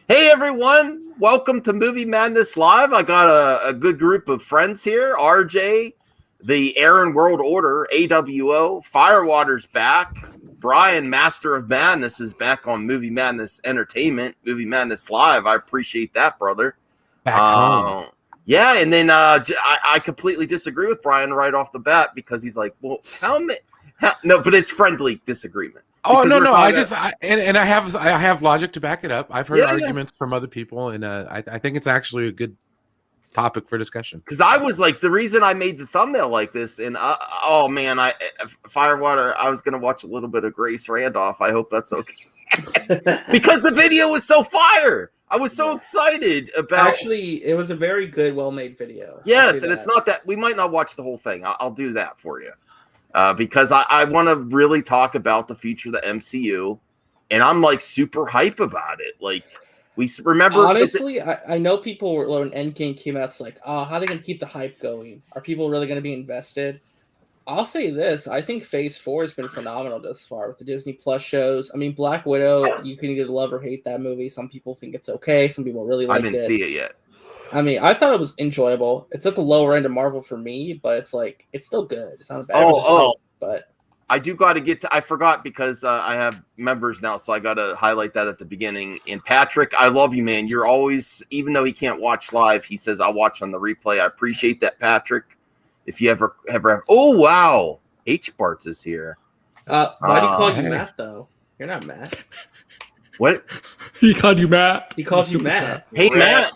Hey everyone, welcome to Movie Madness Live. I got a good group of friends here. RJ, the Aaron World Order, AWO, Firewater's back. Brian, Master of Madness, is back on Movie Madness Entertainment, Movie Madness Live. I appreciate that, brother. Back home. Yeah, and then I completely disagree with Brian right off the bat because he's like, well, no, but it's friendly disagreement. Oh no! I have logic to back it up. I've heard arguments from other people, and I think it's actually a good topic for discussion. Because I was like, the reason I made the thumbnail like this, and oh man, Firewater, I was gonna watch a little bit of Grace Randolph. I hope that's okay. Because the video was so fire. I was so excited about. Actually, it was a very good, well-made video. Yes, and it's not that we might not watch the whole thing. I'll do that for you. Because I want to really talk about the future of the MCU, and I'm like super hype about it. Like we remember, honestly, I know people were when Endgame came out. It's like, how are they going to keep the hype going? Are people really going to be invested? I'll say this: I think Phase 4 has been phenomenal thus far with the Disney Plus shows. I mean, Black Widow, you can either love or hate that movie. Some people think it's okay. Some people really like it. I didn't see it yet. I mean, I thought it was enjoyable. It's at the lower end of Marvel for me, but it's like it's still good. It's not a bad but I do got to get to. I forgot because I have members now, so I got to highlight that at the beginning. And Patrick, I love you, man. You're always, even though he can't watch live, he says I'll watch on the replay. I appreciate that, Patrick. If you ever, oh wow, H Barts is here. Why do you call you Matt though? You're not Matt. What? He called you Matt. He called you Matt. Hey Matt.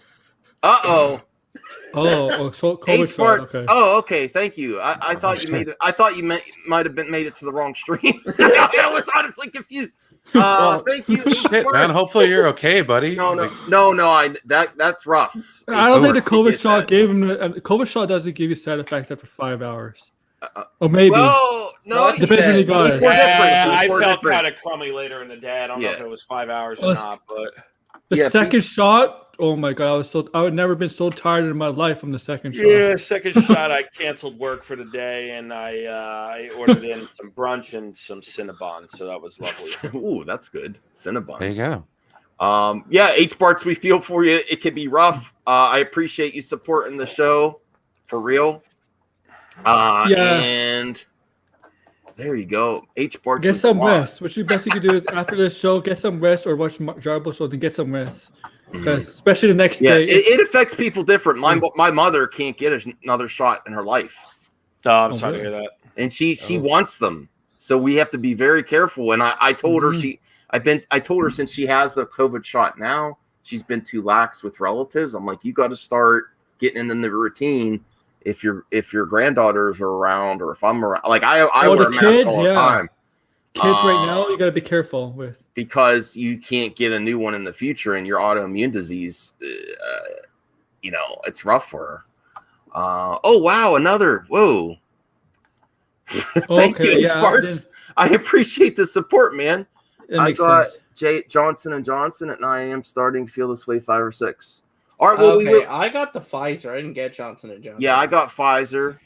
So H Barts. okay. Oh, okay. Thank you. I thought you made it. I thought you might have made it to the wrong stream. I was honestly confused. Thank you. Shit, man. Hopefully you're okay, buddy. No. That's rough. I don't think the COVID shot gave him. The COVID shot doesn't give you side effects after 5 hours. Or maybe. Well, no, depends when you got it. I felt kind of crummy later in the day. I don't know if it was 5 hours or not, but the second shot. Oh my god, I would never been so tired in my life from the second shot. Yeah, second shot. I canceled work for the day, and I ordered in some brunch and some Cinnabon, so that was lovely. Ooh, that's good. Cinnabon. There you go. Yeah, H Barts, we feel for you. It can be rough. I appreciate you supporting the show for real. And there you go. H Barts. Get some rest. What you best you can do is after the show, get some rest or watch Jarbo shows and get some rest. Because especially the next day. It affects people different. My mother can't get another shot in her life. Oh, I'm sorry to hear that. And she wants them. So we have to be very careful. And I told her I told her since she has the COVID shot now, she's been too lax with relatives. I'm like, you got to start getting in the routine. If your granddaughters are around or if I'm around, like I wear a mask all the time. Kids right now, you got to be careful with. Because you can't get a new one in the future and your autoimmune disease, it's rough for her. Oh, wow. Whoa. Thank you, H Barts. I appreciate the support, man. I got Johnson & Johnson at 9 a.m. starting to feel this way 5 or 6. All right, I got the Pfizer. I didn't get Johnson & Johnson. Yeah, I got Pfizer.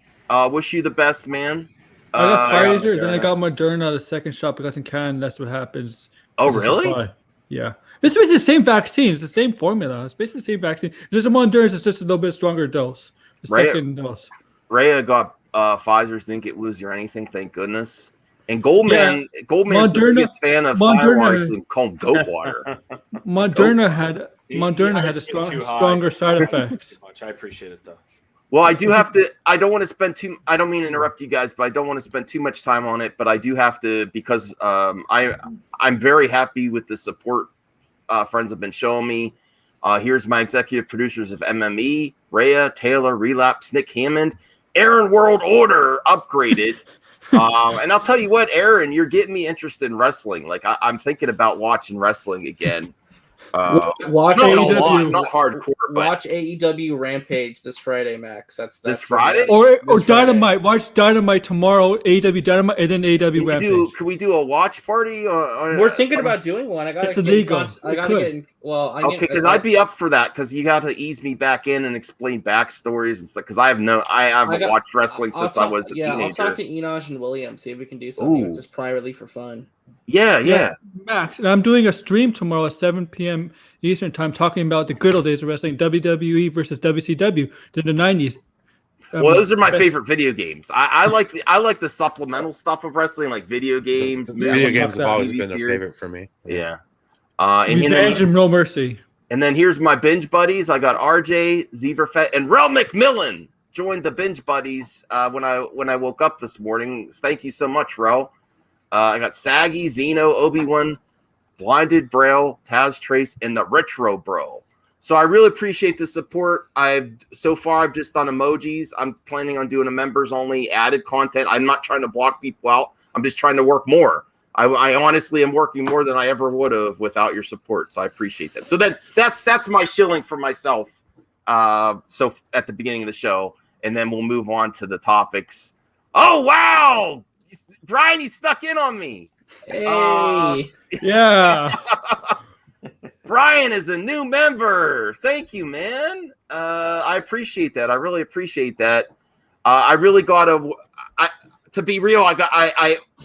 Wish you the best, man. I got Pfizer, then I got Moderna, the second shot, because in Canada, that's what happens. Oh, really? Yeah. This is the same vaccine. It's the same formula. It's basically the same vaccine. Just a Moderna, it's just a little bit stronger dose. Second dose. Rhea got Pfizer's, didn't get woozy or anything, thank goodness. And Goldman's the biggest fan of Firewire, so call him Goatwater. Moderna had a stronger side effects. I appreciate it, though. Well, I do have to. I don't want to spend I don't mean to interrupt you guys, but I don't want to spend too much time on it. But I do have to because I'm very happy with the support friends have been showing me. Here's my executive producers of MME: Rhea, Taylor, Relapse, Nick Hammond, Aaron World Order upgraded. And I'll tell you what, Aaron, you're getting me interested in wrestling. Like I'm thinking about watching wrestling again. Watch AEW, not hardcore. Watch AEW Rampage this Friday, Max. That's this Friday, or Dynamite. Watch Dynamite tomorrow. AEW Dynamite, and then AEW Rampage. Can we do a watch party? We're thinking about doing one. It's illegal. Because I'd be up for that. Because you got to ease me back in and explain backstories and stuff. Because I haven't watched wrestling since I was a teenager. I'll talk to Enosh and William. See if we can do something just privately for fun. Yeah. Max, and I'm doing a stream tomorrow at 7 p.m. Eastern time talking about the good old days of wrestling, WWE versus WCW in the 90s. Well, those are my favorite video games. I like the supplemental stuff of wrestling, like video games. Video games have always TV been a series. favorite for me. Yeah. And Revenge and No Mercy. And then here's my binge buddies. I got RJ, Zeverfett, and Rel McMillan joined the binge buddies when I woke up this morning. Thank you so much, Rel. I got Saggy, Zeno, Obi-Wan, Blinded Braille, Taz Trace, and the Retro Bro. So I really appreciate the support. So far I've just done emojis. I'm planning on doing a members only added content. I'm not trying to block people out. I'm just trying to work more. I honestly am working more than I ever would have without your support. So I appreciate that. So then that's my shilling for myself. So at the beginning of the show, and then we'll move on to the topics. Oh wow, Brian, you snuck in on me. Hey, yeah. Brian is a new member. Thank you, man. I appreciate that. I really appreciate that. I really got to be real.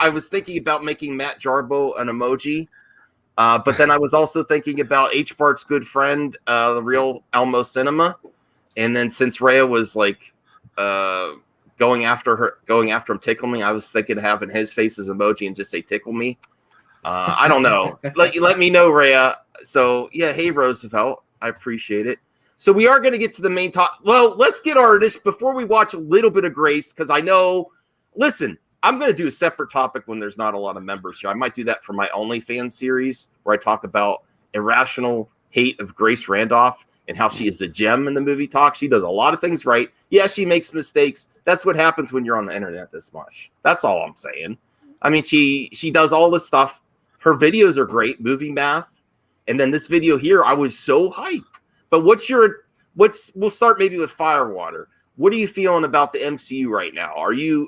I was thinking about making Matt Jarbo an emoji, but then I was also thinking about H Bart's good friend, the real Elmo Cinema, and then since Rhea was like going after him, tickle me, I was thinking of having his face as emoji and just say tickle me. I don't know. Let me know, Rhea. So yeah, hey Roosevelt, I appreciate it. So we are going to get to the main talk. Well, let's get our before we watch a little bit of Grace, because I know. Listen, I'm going to do a separate topic when there's not a lot of members here. I might do that for my OnlyFans series where I talk about irrational hate of Grace Randolph and how she is a gem in the movie talk. She does a lot of things right. Yeah, she makes mistakes. That's what happens when you're on the internet this much. That's all I'm saying. I mean, she does all this stuff. Her videos are great, movie math. And then this video here, I was so hyped. But we'll start maybe with Firewater. What are you feeling about the MCU right now? Are you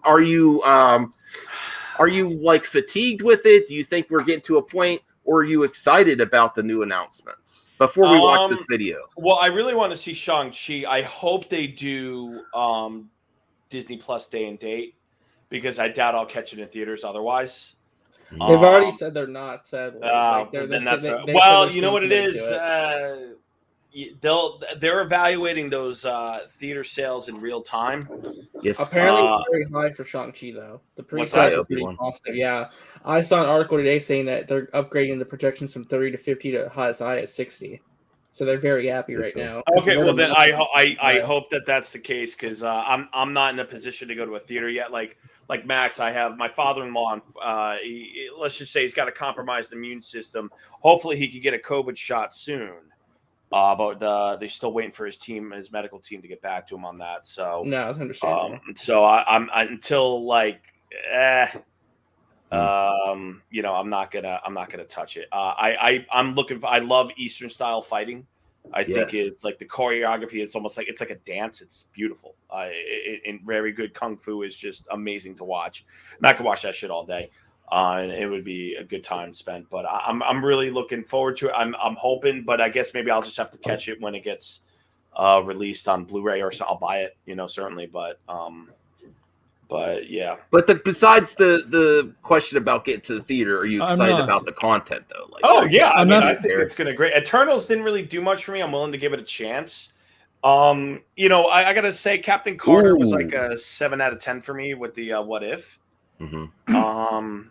like fatigued with it? Do you think we're getting to a point, or are you excited about the new announcements before we watch this video? Well, I really want to see Shang-Chi. I hope they do Disney Plus day and date, because I doubt I'll catch it in theaters other's. They've already said they're not. Sadly, you know what it is. They're evaluating those theater sales in real time. Yes, apparently it's very high for Shang-Chi though. The pre-sales are pretty awesome. Yeah, I saw an article today saying that they're upgrading the projections from 30 to 50 to as high as 60. So they're very happy right now. Okay, well then I hope that's the case, because I'm not in a position to go to a theater yet. Like Max, I have my father-in-law. Let's just say he's got a compromised immune system. Hopefully, he can get a COVID shot soon. But they're still waiting for his medical team to get back to him on that. So no, it's understandable. So I'm until like, I'm not gonna touch it. I'm looking. I love Eastern style fighting. I think it's like the choreography. It's almost like it's like a dance. It's beautiful. And very good kung fu is just amazing to watch. And I could watch that shit all day. And it would be a good time spent. But I'm really looking forward to it. I'm hoping, but I guess maybe I'll just have to catch it when it gets released on Blu-ray, or so I'll buy it. Certainly. But yeah. But besides the question about getting to the theater, are you excited about the content though? Like, I think it's gonna great. Eternals didn't really do much for me. I'm willing to give it a chance. I gotta say, Captain Carter was like a 7 out of 10 for me with the What If. Mm-hmm.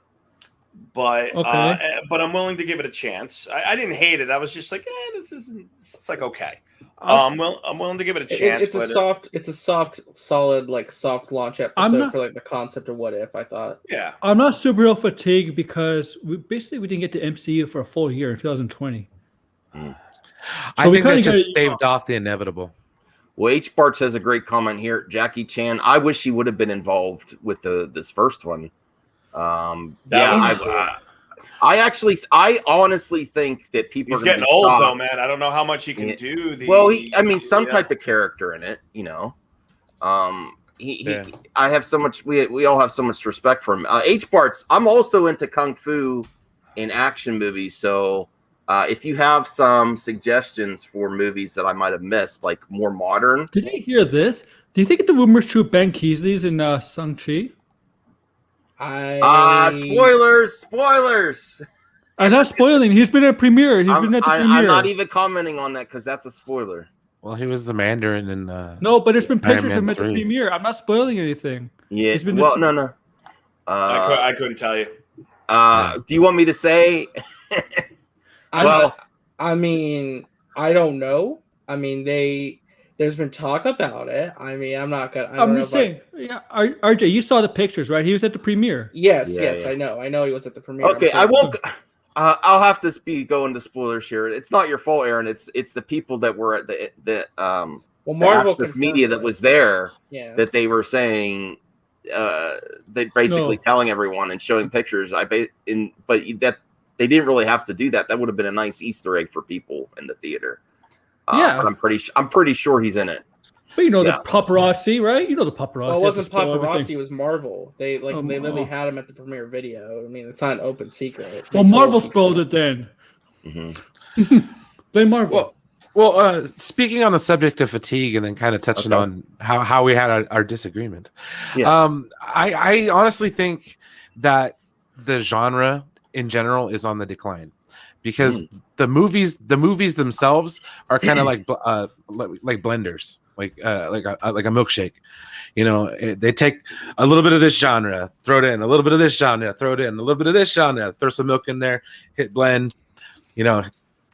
But I'm willing to give it a chance. I didn't hate it. I was just like, it's like okay. I'm willing to give it a chance. It's a soft, solid, like soft launch episode for like the concept of What If. I thought. Yeah. I'm not super real fatigued because we didn't get to MCU for a full year in 2020. I think that just staved off the inevitable. Well, H. Bart says a great comment here. Jackie Chan, I wish he would have been involved with this first one. I honestly think that people he's getting old though, man. I don't know how much he can do. Some type of character in it, I have so much. We all have so much respect for him. H. Bart's. I'm also into kung fu and action movies, so if you have some suggestions for movies that I might have missed, like more modern. Did you hear this? Do you think the rumors true? Ben Keasley's in Shang-Chi? Spoilers. I'm not spoiling. He's been at premiere. He's been at the premiere. I'm not even commenting on that because that's a spoiler. Well, he was the Mandarin in no, but there's been Iron pictures of Man him at the 3. premiere. I'm not spoiling anything. Yeah. Well, no. I couldn't tell you. Do you want me to say? I mean, I don't know. I mean, there's been talk about it. I mean, I'm just saying. Yeah, RJ, you saw the pictures, right? He was at the premiere. Yes, I know. I know he was at the premiere. Okay, I won't. I'll have to be going to spoilers here. It's not your fault, Aaron. It's the people that were at the Marvel this media that was there. Yeah. That they were saying. They basically telling everyone and showing pictures. But that they didn't really have to do that. That would have been a nice Easter egg for people in the theater. Yeah, but I'm pretty sure he's in it. But the paparazzi, right? You know the paparazzi. Well, it wasn't paparazzi. It was Marvel. They literally had him at the premiere video. I mean, it's not an open secret. Well, Marvel spoiled it then. Mm-hmm. Blame Marvel. Well, speaking on the subject of fatigue, and then kind of touching on how we had our disagreement. Yeah. I honestly think that the genre in general is on the decline because the movies themselves are kind of like blenders, like a milkshake. They take a little bit of this genre, throw it in, a little bit of this genre, throw it in, a little bit of this genre, throw some milk in there, hit blend,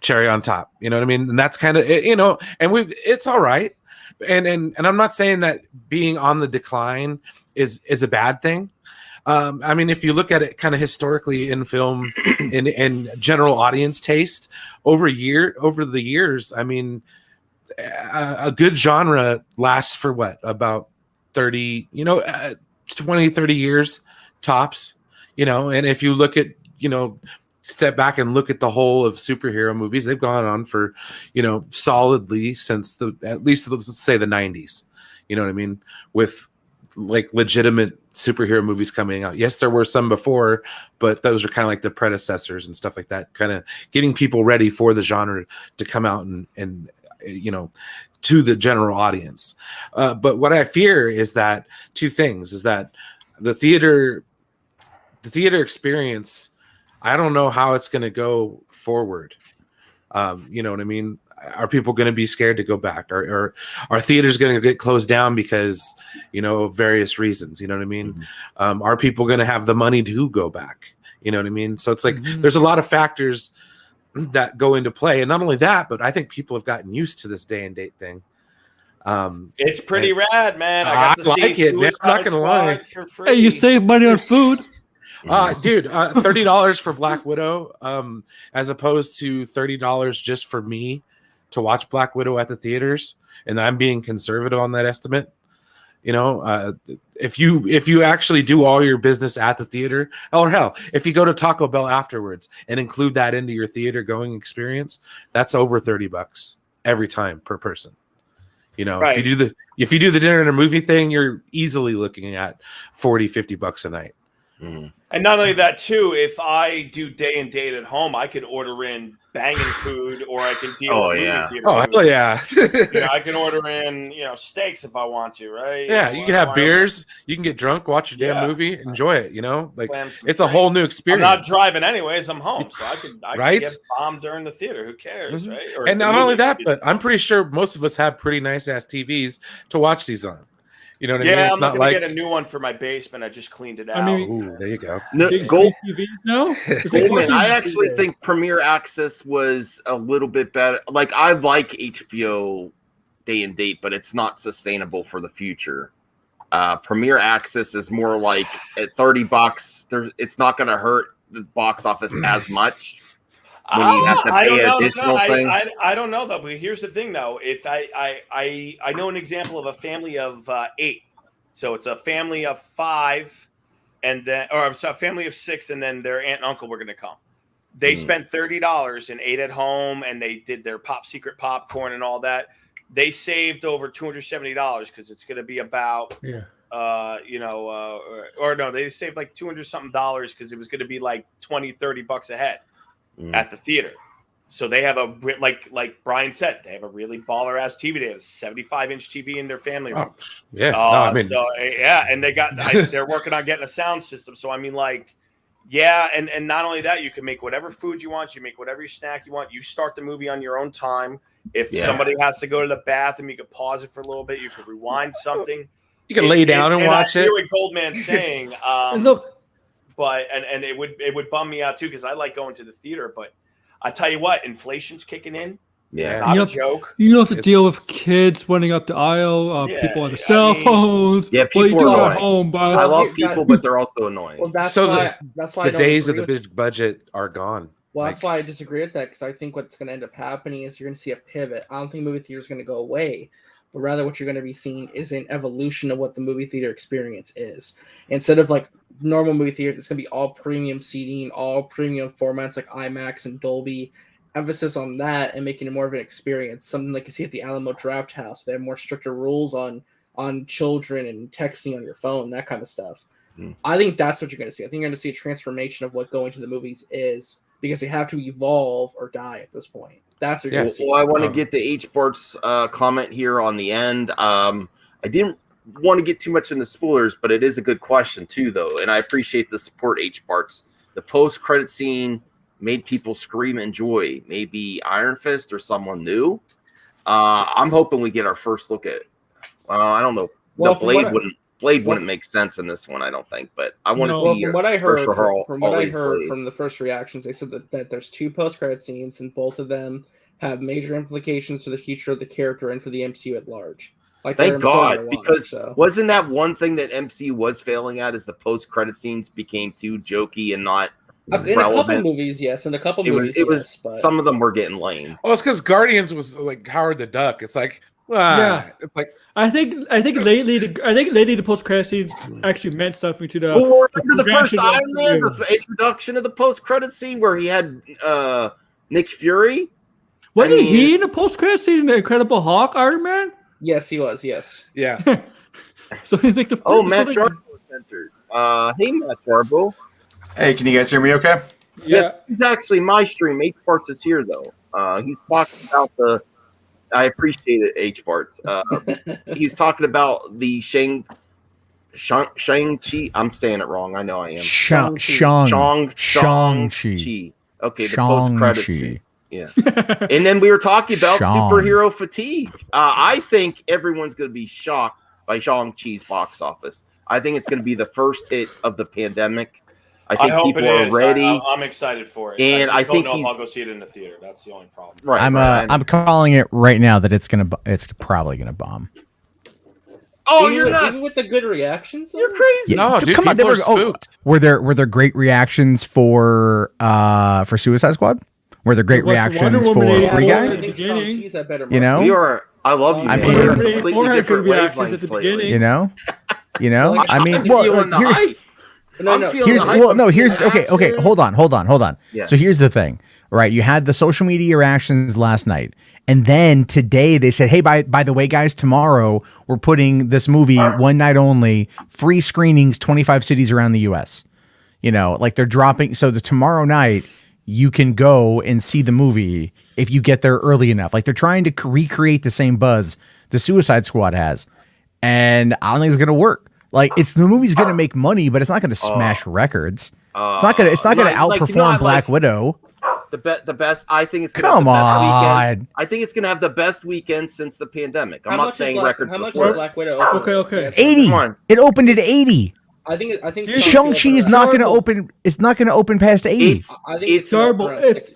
cherry on top. You know what I mean? And that's kind of it, and it's all right. And I'm not saying that being on the decline is a bad thing. I mean, if you look at it kind of historically in film in general audience taste over the years, I mean, a good genre lasts for what, about 30, 20, 30 years tops, and if you look at, step back and look at the whole of superhero movies, they've gone on for, solidly since at least let's say the 90s, you know what I mean? With like legitimate superhero movies coming out. Yes, there were some before, but those are kind of like the predecessors and stuff like that, kind of getting people ready for the genre to come out and to the general audience. But what I fear is that two things is that the theater experience, I don't know how it's going to go forward. You know what I mean? Are people going to be scared to go back, or are theaters going to get closed down because, various reasons? You know what I mean? Mm-hmm. Are people going to have the money to go back? You know what I mean? So it's like there's a lot of factors that go into play, and not only that, but I think people have gotten used to this day and date thing. It's pretty rad, man. I like it, man. I'm not gonna lie. For free. Hey, you save money on food. Dude, $30 for Black Widow, as opposed to $30 just for me to watch Black Widow at the theaters, and I'm being conservative on that estimate. If you actually do all your business at the theater, or hell, if you go to Taco Bell afterwards and include that into your theater going experience, that's over $30 every time per person. Right. If you do the dinner and a movie thing, you're easily looking at $40-50 a night. Mm-hmm. And not only that, too, if I do day and date at home, I could order in banging food, or I can deal with movie theater. Oh, hell yeah. I can order in, steaks if I want to, right? Yeah, you can have beers. You can get drunk, watch your damn movie, enjoy it, Like, it's a whole new experience. I'm not driving anyways. I'm home, so I can get bombed during the theater. Who cares, right? Or and not only that, but I'm pretty sure most of us have pretty nice-ass TVs to watch these on. You know what I mean? Yeah, I'm looking to get a new one for my basement. I just cleaned it out. Ooh, there you go. Goldman, I actually think Premier Access was a little bit better. Like, I like HBO day and date, but it's not sustainable for the future. Premier Access is more like at $30. It's not going to hurt the box office as much. When you have to pay additional thing. I don't know though. But here's the thing though. If I know an example of a family of 8, so it's a family of 5, and then a family of 6, and then their aunt and uncle were going to come. They spent $30 and ate at home, and they did their secret popcorn and all that. They saved over $270 because it's going to be about or no, they saved like $200 something because it was going to be like $20-30 a head at the theater. So they have like Brian said, they have a really baller ass TV. They have a 75-inch TV in their family room. Yeah, no, I mean, So yeah, and they're working on getting a sound system. So I mean, like, yeah, and not only that, you can make whatever food you want, you make whatever snack you want. You start the movie on your own time. If somebody has to go to the bathroom, you can pause it for a little bit. You can rewind something. You can lay down and watch I it. hear what Goldman's saying. Look, But it would bum me out too because I like going to the theater. But I tell you what, inflation's kicking in. Yeah, It's not a joke. You have to deal with kids running up the aisle, people on their cell phones. Yeah, people what you do are at home, but I love people, but they're also annoying. Well, that's So why I the don't days of agree the with- big budget are gone. Well, that's why I disagree with that because I think what's going to end up happening is you're going to see a pivot. I don't think movie theater is going to go away, but rather what you're going to be seeing is an evolution of what the movie theater experience is. Instead of like normal movie theaters, it's going to be all premium seating, all premium formats like IMAX and Dolby. Emphasis on that and making it more of an experience. Something like you see at the Alamo Draft House. They have more stricter rules on children and texting on your phone, that kind of stuff. I think that's what you're going to see. I think you're going to see a transformation of what going to the movies is because they have to evolve or die at this point. That's what you're going to see. Well, I want to get the H-Bart's comment here on the end. I didn't want to get too much into spoilers, but it is a good question too, though, and I appreciate the support, H-Bart's. The post-credit scene made people scream in joy. Maybe Iron Fist or someone new. I'm hoping we get our first look at. I don't know. Well, Blade wouldn't make sense in this one, I don't think. But I want to see. From what I heard, Blade. from the first reactions, they said that there's 2 post-credit scenes, and both of them have major implications for the future of the character and for the MCU at large. Like, thank God, because wasn't that one thing that MCU was failing at? Is the post-credit scenes became too jokey and not. In a couple movies, yes. In a couple movies, yes. But some of them were getting lame. Well, it's because Guardians was like Howard the Duck. It's like, it's like I think lately the post credit scenes actually meant something to the. Well, remember the first Iron Man, the introduction of the post credit scene where he had Nick Fury. Wasn't he in the post credit scene in the Incredible Hulk Iron Man? Yes, he was. Yes. Yeah. So he's like the. Matt Jarbo entered. Hey, Matt Jarbo. Hey, can you guys hear me okay? Yeah. He's actually my stream. H-Barts is here, though. He's talking about I appreciate it, H-Barts. He's talking about the Shang-Chi. I'm saying it wrong. I know I am. Shang-Chi. Okay, the post-credits scene. Yeah. And then we were talking about superhero fatigue. I think everyone's going to be shocked by Shang-Chi's box office. I think it's going to be the first hit of the pandemic. I think people are ready. I'm excited for it. And I think I'll go see it in the theater. That's the only problem. Right. I'm calling it right now that it's probably gonna bomb. Oh, you're nuts. Even with the good reactions, you're crazy. No, dude, come on, people are spooked. Were there great reactions for Suicide Squad? Were there great reactions for Free Guy? You know, I love you. I mean, we're completely different wavelengths lately. You know. I mean, Okay. Hold on. Yeah. So here's the thing, right? You had the social media reactions last night, and then today they said, "Hey, by the way, guys, tomorrow we're putting this movie one night only, free screenings, 25 cities around the U.S." You know, like they're dropping. So the tomorrow night you can go and see the movie if you get there early enough. Like they're trying to recreate the same buzz the Suicide Squad has, and I don't think it's gonna work. Like the movie's gonna make money, but it's not gonna smash records. It's not gonna outperform Black Widow. The best. I think it's gonna Come have the best on. weekend. I think it's gonna have the best weekend since the pandemic. I'm not saying records. How much before. Black Widow? Okay. 80. It opened at 80. I think Shang-Chi is not going to open. It's not going to open past 80. I think it's terrible. Based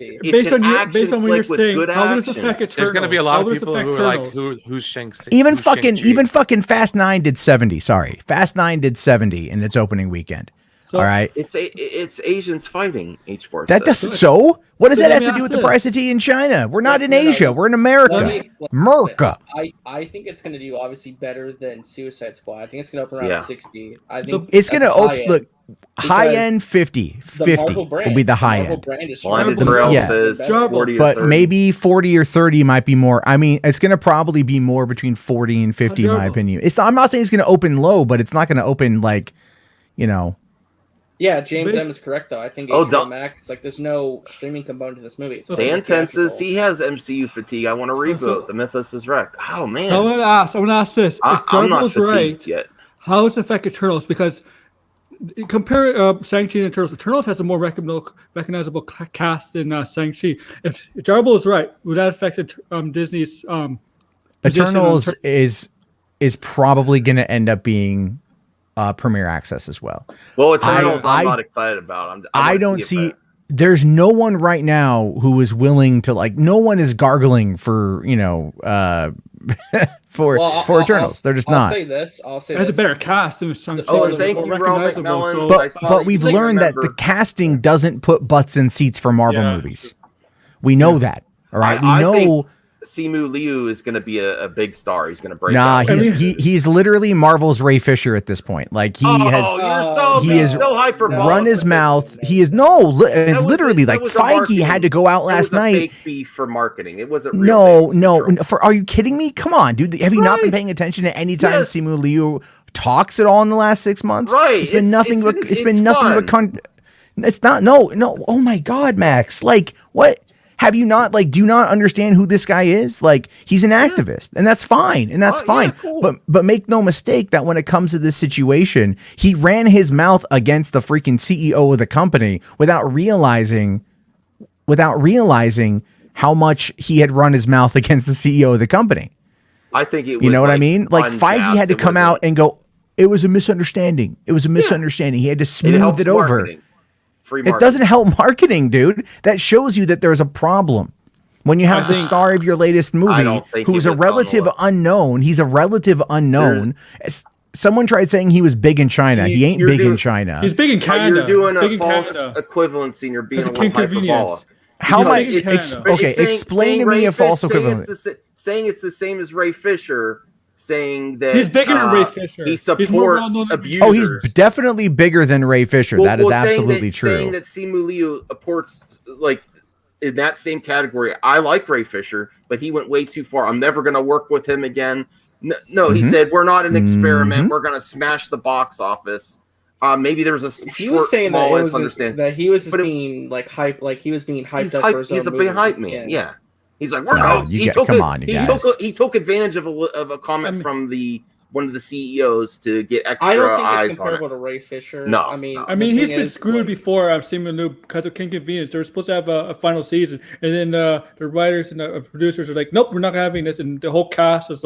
on what you're saying, how does this affect Eternals? There's going to be a lot of people who are like, who's Shang-Chi? Even fucking Fast 9 did 70. Sorry, Fast 9 did 70 in its opening weekend. So, all right, it's Asians fighting H-Sports. That doesn't. So what does that have to do with the price of tea in China? We're not in Asia. We're in America. America. I think it's going to do obviously better than Suicide Squad. I think it's going to open around 60. I think it's going to open. Look, high end 50 will be the high end. Says 40 but maybe 40 or 30 might be more. I mean, it's going to probably be more between 40 and 50 in my opinion. I'm not saying it's going to open low, but it's not going to open like, you know. Yeah, James M is correct though. I think Oh, HBO Max, like, there's no streaming component to this movie. It's Dan Tense says he has MCU fatigue. I want to So- reboot. The Mythos is wrecked. Oh man, I want to ask this: if I'm not Jarbo's fatigued right, yet. how does it affect Eternals? Because compare Shang-Chi and Eternals. Eternals has a more recognizable cast than Shang-Chi. If Jarbo is right, would that affect Disney's position Eternals is probably going to end up being Premier Access as well. Well, Eternals, I'm not excited about. I don't see. There's no one right now who is willing to no one is gargling for for Eternals. They're just not. I'll say It has this. a better cast than Shang-Chi. Oh, It's thank more you, Ron recognizable, McMillan. so- But we've learned that the casting doesn't put butts in seats for Marvel movies. We know that. All right, we know. think Simu Liu is going to be a big star. He's going to break out. He's literally Marvel's Ray Fisher at this point. Like he has so hyperbolic. run his mouth. He is literally like Feige had to go out last night. Fake beef for marketing. It wasn't real. No. Are you kidding me? Come on, dude. Have you not been paying attention to any time Simu Liu talks at all in the last 6 months? Right. It's been nothing but it's not. No. Oh my God, Max. Like what? Have you not do you not understand who this guy is? Like he's an activist, and that's fine, fine. Cool. But make no mistake that when it comes to this situation, he ran his mouth against the freaking CEO of the company without realizing how much he had run his mouth against the CEO of the company. I think it was, you know what I mean? Like Feige had to come out and go, it was a misunderstanding. It was a misunderstanding. He had to smooth it over. It doesn't help marketing, dude. That shows you that there's a problem. When you have the star of your latest movie, who's a relative unknown, he's a relative unknown. Someone tried saying he was big in China. He ain't big in China. He's big in Canada. You're doing a big false equivalency, and you're being a little hyperbolic. How am I? Explain to me a false equivalent. Saying it's the same as Ray Fisher. Saying that he's bigger than Ray Fisher. He supports abusers. Oh, he's definitely bigger than Ray Fisher. That is absolutely true. Saying that Simu Liu supports in that same category. I like Ray Fisher, but he went way too far. I'm never going to work with him again. No, he said we're not an experiment. We're going to smash the box office. Maybe there was a small misunderstanding that he was just being hype, like he was being hyped up. For his he's a big hype man. Yeah. He's like, he took advantage of a comment from one of the CEOs to get extra eyes on it. I don't think it's comparable to Ray Fisher. No, I mean, he's been screwed before. I've seen him because of inconvenience. They were supposed to have a final season, and then the writers and the producers are like, "Nope, we're not having this." And the whole cast was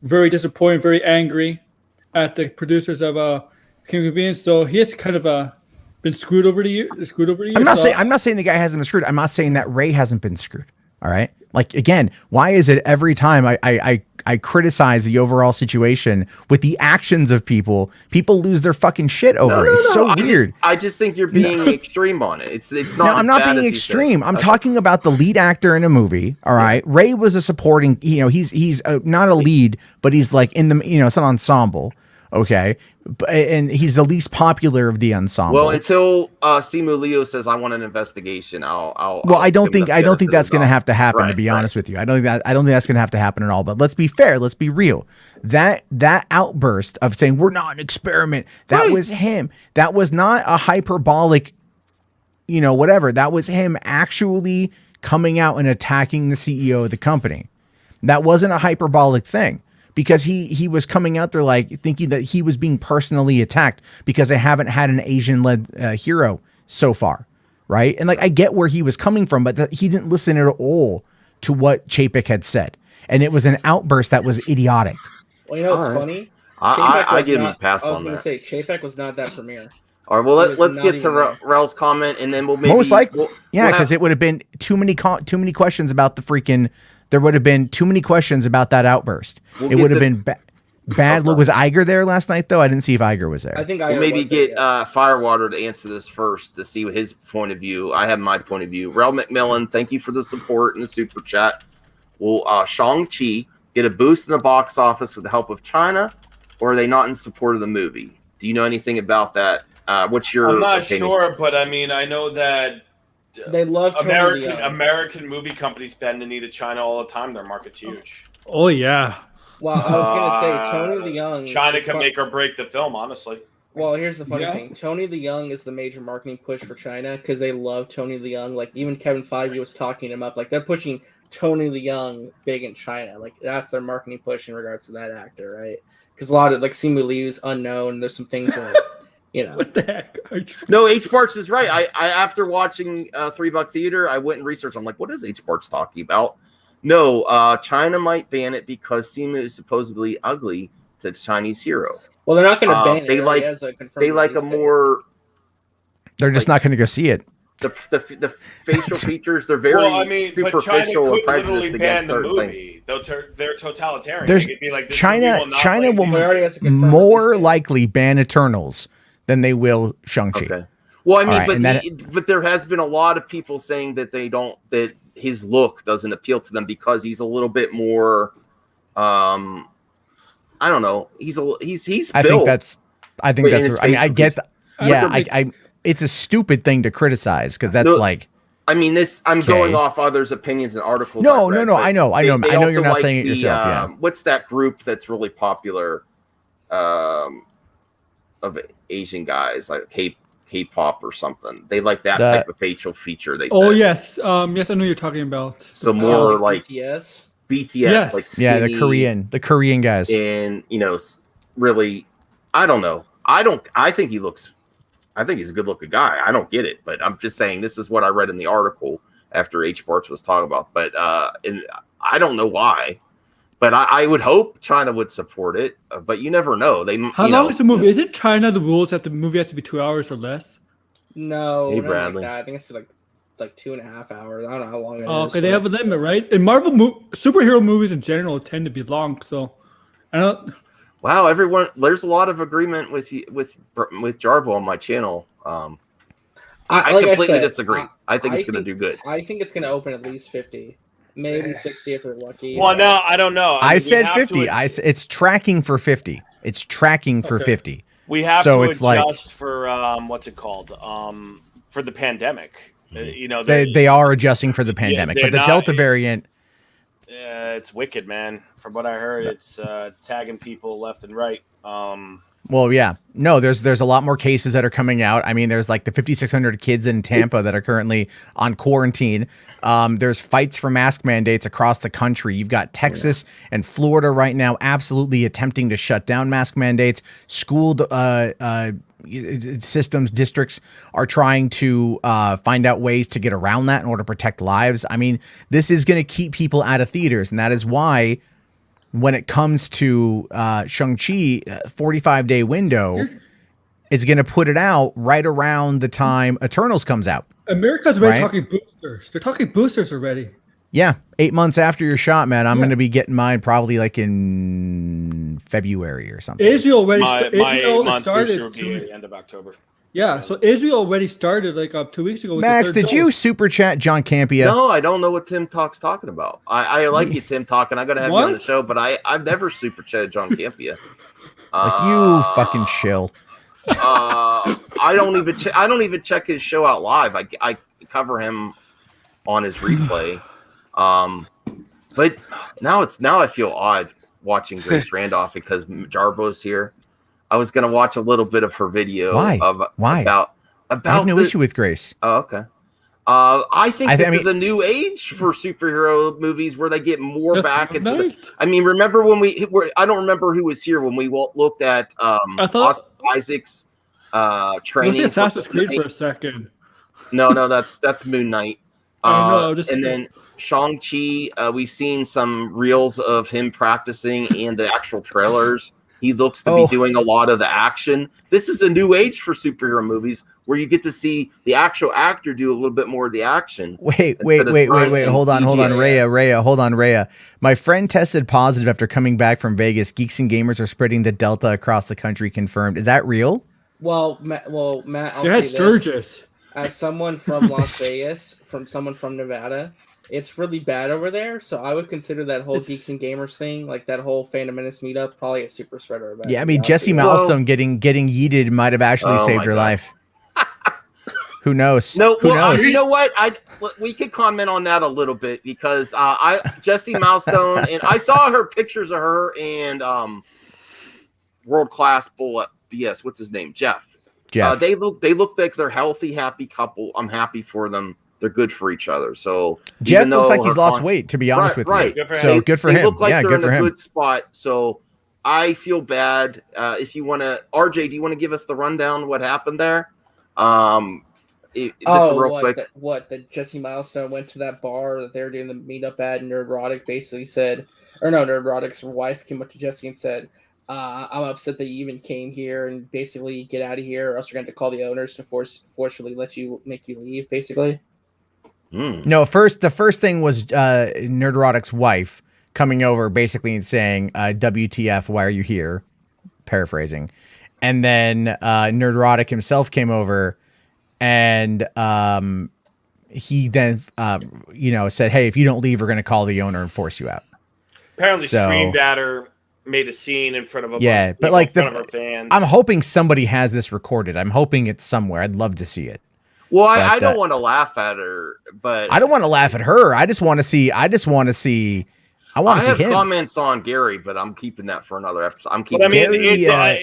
very disappointed, very angry at the producers of Inconvenience. So he has kind of been screwed over the years. I'm not saying the guy hasn't been screwed. I'm not saying that Ray hasn't been screwed. All right. Again, why is it every time I criticize the overall situation with the actions of people lose their fucking shit over it? It's so weird. I just think you're being extreme on it. It's not. No, I'm not being extreme. I'm talking about the lead actor in a movie. All right. Yeah. Ray was a supporting. He's not a lead, but he's in the. It's an ensemble. Okay. And he's the least popular of the ensemble. Well, until Simu Liu says I want an investigation, I don't think that's going to have to happen. To be honest with you, I don't think that's going to have to happen at all. But let's be fair. Let's be real. That outburst of saying we're not an experiment, that was him. That was not a hyperbolic, whatever. That was him actually coming out and attacking the CEO of the company. That wasn't a hyperbolic thing. Because he was coming out there thinking that he was being personally attacked because they haven't had an Asian-led hero so far, right? And I get where he was coming from, but he didn't listen at all to what Chapek had said, and it was an outburst that was idiotic. Well, what's funny? I give him a pass on that. I was going to say Chapek was not that premiere. All right, well let's get to Rel's comment, and then we'll maybe most likely, because it would have been too many questions about the freaking. There would have been too many questions about that outburst. It would have been bad. Look, was Iger there last night, though? I didn't see if Iger was there. I think we'll maybe get Firewater to answer this first to see his point of view. I have my point of view. Rel McMillan, thank you for the support in the super chat. Will Shang-Chi get a boost in the box office with the help of China, or are they not in support of the movie? Do you know anything about that? What's your I'm not opinion? sure, but I mean, I know that they love American movie companies bend the knee to China all the time. Their market's huge. Oh yeah. Well, I was gonna say Tony Leung. China can make or break the film, honestly. Well, here's the funny Yeah. thing. Tony the Young is the major marketing push for China because they love Tony the Young. Like, even Kevin Feige was talking him up. Like, they're pushing Tony the Young big in China. Like, that's their marketing push in regards to that actor, right? Because a lot of, like, Simu Liu's unknown. There's some things where, you know. What the heck? No, H. Bart's is right. I after watching $3 Theater, I went and researched. I'm like, what is H. Bart's talking about? No, China might ban it because Simu is supposedly ugly to the Chinese hero. Well, they're not going to ban it. They It like- already has a confirmed They like a release date. more They're just not going to go see it. the facial features. They're very Well, I mean, but China superficial and could literally prejudiced ban against the certain things. movie. They're totalitarian. There's- They could be like, this China- movie will not China play will in It theaters. already has a confirmed More release date. likely ban Eternals than they will Shang-Chi. Okay. Well, I mean, All right, but and that- but there has been a lot of people saying that that his look doesn't appeal to them because he's a little bit more, I don't know. He's I built. think Wait, and that's. his I mean, I facial get. features. Yeah, But I. It's a stupid thing to criticize because that's No, like. I mean, I'm Okay. going off others' opinions and articles. No, I've read, no. but I know. they I know also you're not like saying it the, yourself. Yeah. What's that group that's really popular of Asian guys, like K-pop or something? They like that The- type of facial feature. They Oh said. yes, yes, I know you're talking about. So more like BTS. BTS, Yes. like Yeah, the skinny Korean guys. and really, I don't know. I think he's a good looking guy. I don't get it, but I'm just saying this is what I read in the article after H. Bartz was talking about. But and I don't know why, but I would hope China would support it. But you never know. How long is the movie? Is it China the rules that the movie has to be 2 hours or less? No, Hey, not like Bradley. that. I think it's for like 2.5 hours. I don't know how long it is. Oh, okay, they but- have a limit, right? And Marvel superhero movies in general tend to be long, so I don't. Wow, everyone, there's a lot of agreement with Jarbo on my channel. I like completely said, disagree. I think I it's going to think- do good. I think it's going to open at least 50, maybe 60 if they're lucky. Well, no, I don't know. I mean, we said have to 50. It's tracking for 50. It's tracking for Okay. 50. We have So to it's like- adjust for what's it called? For the pandemic. They are adjusting for the pandemic, they're but the not- Delta variant. It's wicked, man. From what I heard, it's tagging people left and right. Well, yeah, no. There's a lot more cases that are coming out. I mean, there's like the 5,600 kids in Tampa that are currently on quarantine. There's fights for mask mandates across the country. You've got Texas and Florida right now absolutely attempting to shut down mask mandates. School systems, districts are trying to find out ways to get around that in order to protect lives. I mean, this is going to keep people out of theaters, and that is why when it comes to Shang-Chi, 45-day window is going to put it out right around the time Eternals comes out. America's already Right. talking boosters. They're talking boosters already. Yeah, 8 months after your shot, man. I'm Yeah. going to be getting mine probably like in February or something. Israel already My Israel 8-month started. booster will be at the end of October. Yeah, so Israel already started like 2 weeks ago. With Max, the third did you dose. super chat John Campia? No, I don't know what Tim Talk's talking about. I like you, Tim Talk, and I got to have you on the What? show, but I've never super chatted John Campia. Like you fucking shill. I don't even check his show out live. I cover him on his replay. But now I feel odd watching Grace Randolph because Jarbo's here. I was gonna watch a little bit of her video. Why? Why? About I have no the- issue with Grace. Oh, okay. I think I this mean- is a new age for superhero movies where they get more Yes, back into the. right. I mean, remember when I don't remember who was here when we looked at I thought- Oscar Isaac's Let's training. say Assassin's for- Creed for a second. No, that's Moon Knight. I know, just- And then Shang-Chi, we've seen some reels of him practicing and the actual trailers. He looks to be doing a lot of the action. This is a new age for superhero movies where you get to see the actual actor do a little bit more of the action. Wait. Instead of signing Hold on, CGI. Rhea. Hold on, Rhea. My friend tested positive after coming back from Vegas. Geeks and gamers are spreading the Delta across the country. Confirmed. Is that real? Matt, I'll They had say this. Sturgis. As someone from Las Vegas, from someone from Nevada, it's really bad over there. So I would consider that whole It's- Geeks and Gamers thing, like that whole Phantom Menace meetup, probably a super spreader event. Yeah, I to mean, be honest Jesse with you. Milestone getting yeeted might have actually Oh saved my her God. life. Who knows? No, Who well, knows? you know what? We could comment on that a little bit because Jesse Milestone and I saw her pictures of her and World Class Bullet BS. What's his name? Jeff. Jeff. They look like they're healthy, happy couple. I'm happy for them. They're good for each other. So Jeff looks like he's lost weight, to be honest with you. Good for him. So good for him. They look like they're good in for a him. good spot. So I feel bad. If you want to, RJ, do you want to give us the rundown what happened there? Real quick. That Jesse Milestone went to that bar that they were doing the meetup at, and Nerdrotic basically said, or no, Nerdrotic's wife came up to Jesse and said, I'm upset that you even came here, and basically get out of here, or else we're going to call the owners to forcefully make you leave, basically. No, the first thing was Nerdrotic's wife coming over basically and saying, WTF, why are you here? Paraphrasing. And then Nerdrotic himself came over and he then said, hey, if you don't leave, we're going to call the owner and force you out. Apparently screamed at her, made a scene in front of a bunch of people, but like in front of her fans. I'm hoping somebody has this recorded. I'm hoping it's somewhere. I'd love to see it. Well, I don't want to laugh at her, but I don't want to laugh at her. I just want to see. I want to see him. Comments on Gary, but I'm keeping that for another episode.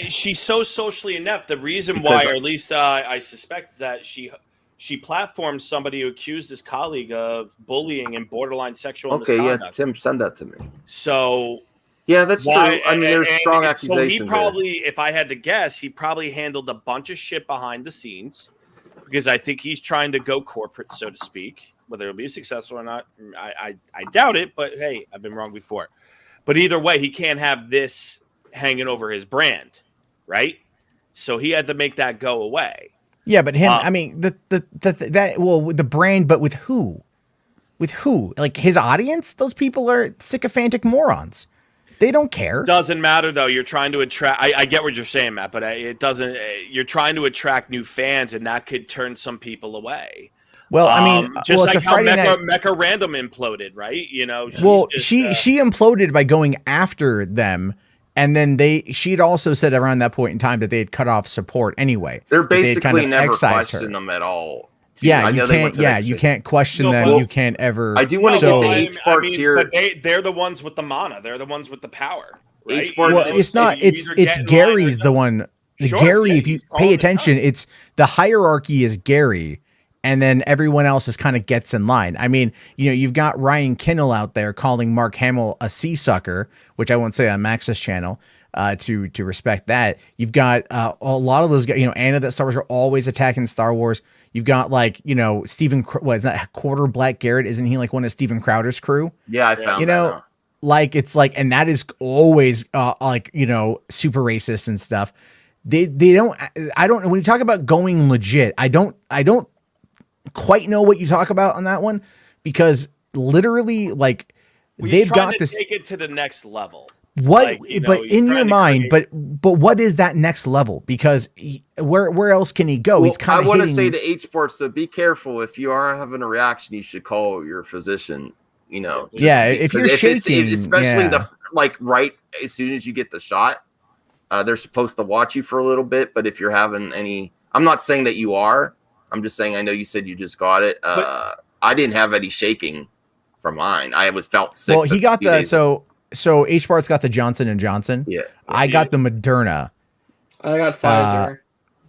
She's so socially inept. The reason why, or at least I suspect, is that she platformed somebody who accused his colleague of bullying and borderline sexual misconduct. Yeah, Tim, send that to me. So yeah, that's true. I mean, there's strong accusations. So he probably, if I had to guess, he probably handled a bunch of shit behind the scenes, because I think he's trying to go corporate, so to speak. Whether it'll be successful or not, I doubt it. But hey, I've been wrong before. But either way, he can't have this hanging over his brand, right? So he had to make that go away. Yeah, but him. I mean, with the brand, but with who? With who? Like his audience? Those people are sycophantic morons. They don't care. Doesn't matter though. You're trying to attract. I get what you're saying, Matt, but it doesn't. You're trying to attract new fans, and that could turn some people away. Well, I mean, just like how Mecha Random imploded, right? You know. She imploded by going after them, and then she'd also said around that point in time that they had cut off support anyway. They're basically never questioned them at all. Yeah, you can't. Yeah, you can't question them. You can't ever. I do want to get the H parts here, but they're the ones with the mana. They're the ones with the power. Right? Well, it's not. It's Gary's the one. Gary, if you pay attention, it's the hierarchy is Gary. And then everyone else is kind of gets in line. I mean, you've got Ryan Kinnell out there calling Mark Hamill a sea sucker, which I won't say on Max's channel, to respect that. You've got a lot of those guys, Anna that Star Wars are always attacking Star Wars. You've got Stephen, what is that, Quarter Black Garrett? Isn't he like one of Steven Crowder's crew? Yeah, I found that. And that is always super racist and stuff. They don't, I don't, when you talk about going legit, I don't quite know what you talk about on that one, because literally they've got to take it to the next level. But in your mind, but what is that next level? Because where else can he go? He's kind of. I want to say to H Sports, so be careful. If you are having a reaction, you should call your physician. If you're shaking, especially right as soon as you get the shot, they're supposed to watch you for a little bit. But if you're having any, I'm not saying that you are. I'm just saying, I know you said you just got it. I didn't have any shaking from mine. I felt sick. Well, he got so H Bart's got the Johnson & Johnson. Yeah. I got the Moderna. I got Pfizer.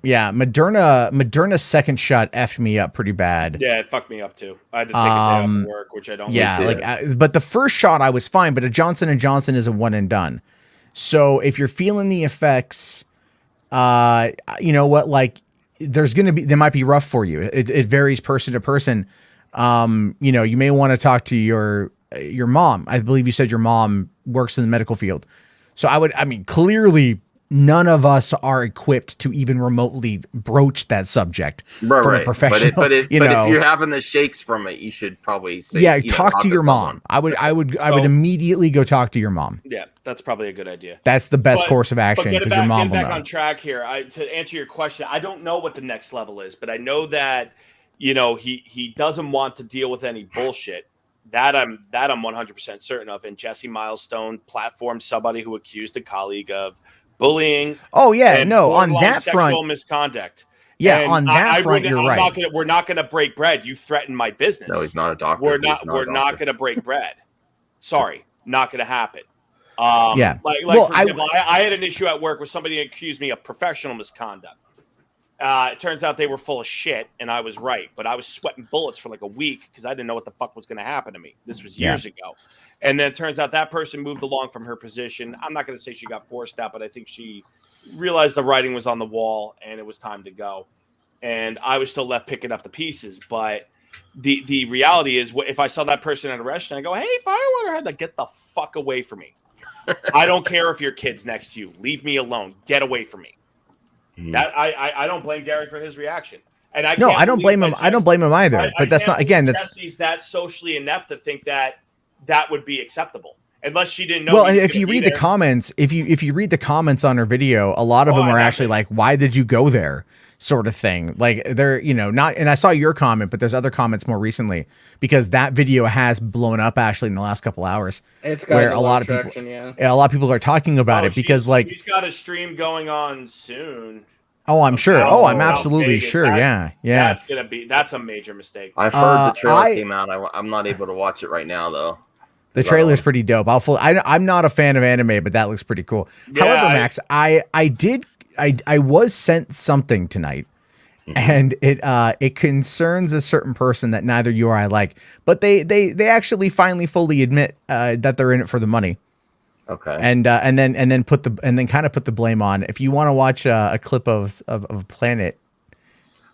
Yeah, Moderna's second shot effed me up pretty bad. Yeah, it fucked me up too. I had to take a day off of work, which I don't. Yeah, but the first shot I was fine, but a Johnson & Johnson is a one and done. So if you're feeling the effects, you know what, there might be rough for you. It varies person to person. You may want to talk to your mom. I believe you said your mom works in the medical field. So clearly none of us are equipped to even remotely broach that subject from a professional. But if you're having the shakes from it, you should probably say, talk to your mom. I would immediately go talk to your mom. Yeah, that's probably a good idea. That's the best course of action, because your mom will know. Get back on track here. To answer your question, I don't know what the next level is, but I know that he doesn't want to deal with any bullshit. That I'm 100% certain of. And Jesse Milestone platformed somebody who accused a colleague of bullying. Oh yeah, no, on that sexual front, misconduct. Yeah, and on that front, you're right. We're not going to break bread. You threaten my business. No, he's not a doctor. We're not going to break bread. Sorry, not going to happen. Yeah. Like Well, for example, I had an issue at work where somebody accused me of professional misconduct. It turns out they were full of shit, and I was right. But I was sweating bullets for like a week because I didn't know what the fuck was going to happen to me. This was years ago. And then it turns out that person moved along from her position. I'm not going to say she got forced out, but I think she realized the writing was on the wall and it was time to go. And I was still left picking up the pieces. But the reality is, if I saw that person at a restaurant, I go, "Hey, Firewater Head, like, get the fuck away from me. I don't care if your kid's next to you. Leave me alone. Get away from me." That I don't blame Gary for his reaction, and I don't blame him. I don't blame him either. But that's not, again, that's Jesse's that socially inept to think that would be acceptable, unless she didn't know. Well, and if you read the comments, if you read the comments on her video, a lot of them are actually like, "Why did you go there?" sort of thing. Like they're, not. And I saw your comment, but there's other comments more recently because that video has blown up actually in the last couple hours. It's got where a lot of traction, a lot of people are talking about it because she's got a stream going on soon. Oh, I'm sure. Oh, I'm absolutely sure. Yeah. That's a major mistake. I've heard the trailer came out. I'm not able to watch it right now though. The trailer's pretty dope. I'm not a fan of anime, but that looks pretty cool. Yeah, However, Max, I was sent something tonight, and it concerns a certain person that neither you or I like, but they actually finally fully admit that they're in it for the money. Okay. And then kind of put the blame on. If you want to watch a clip of Planet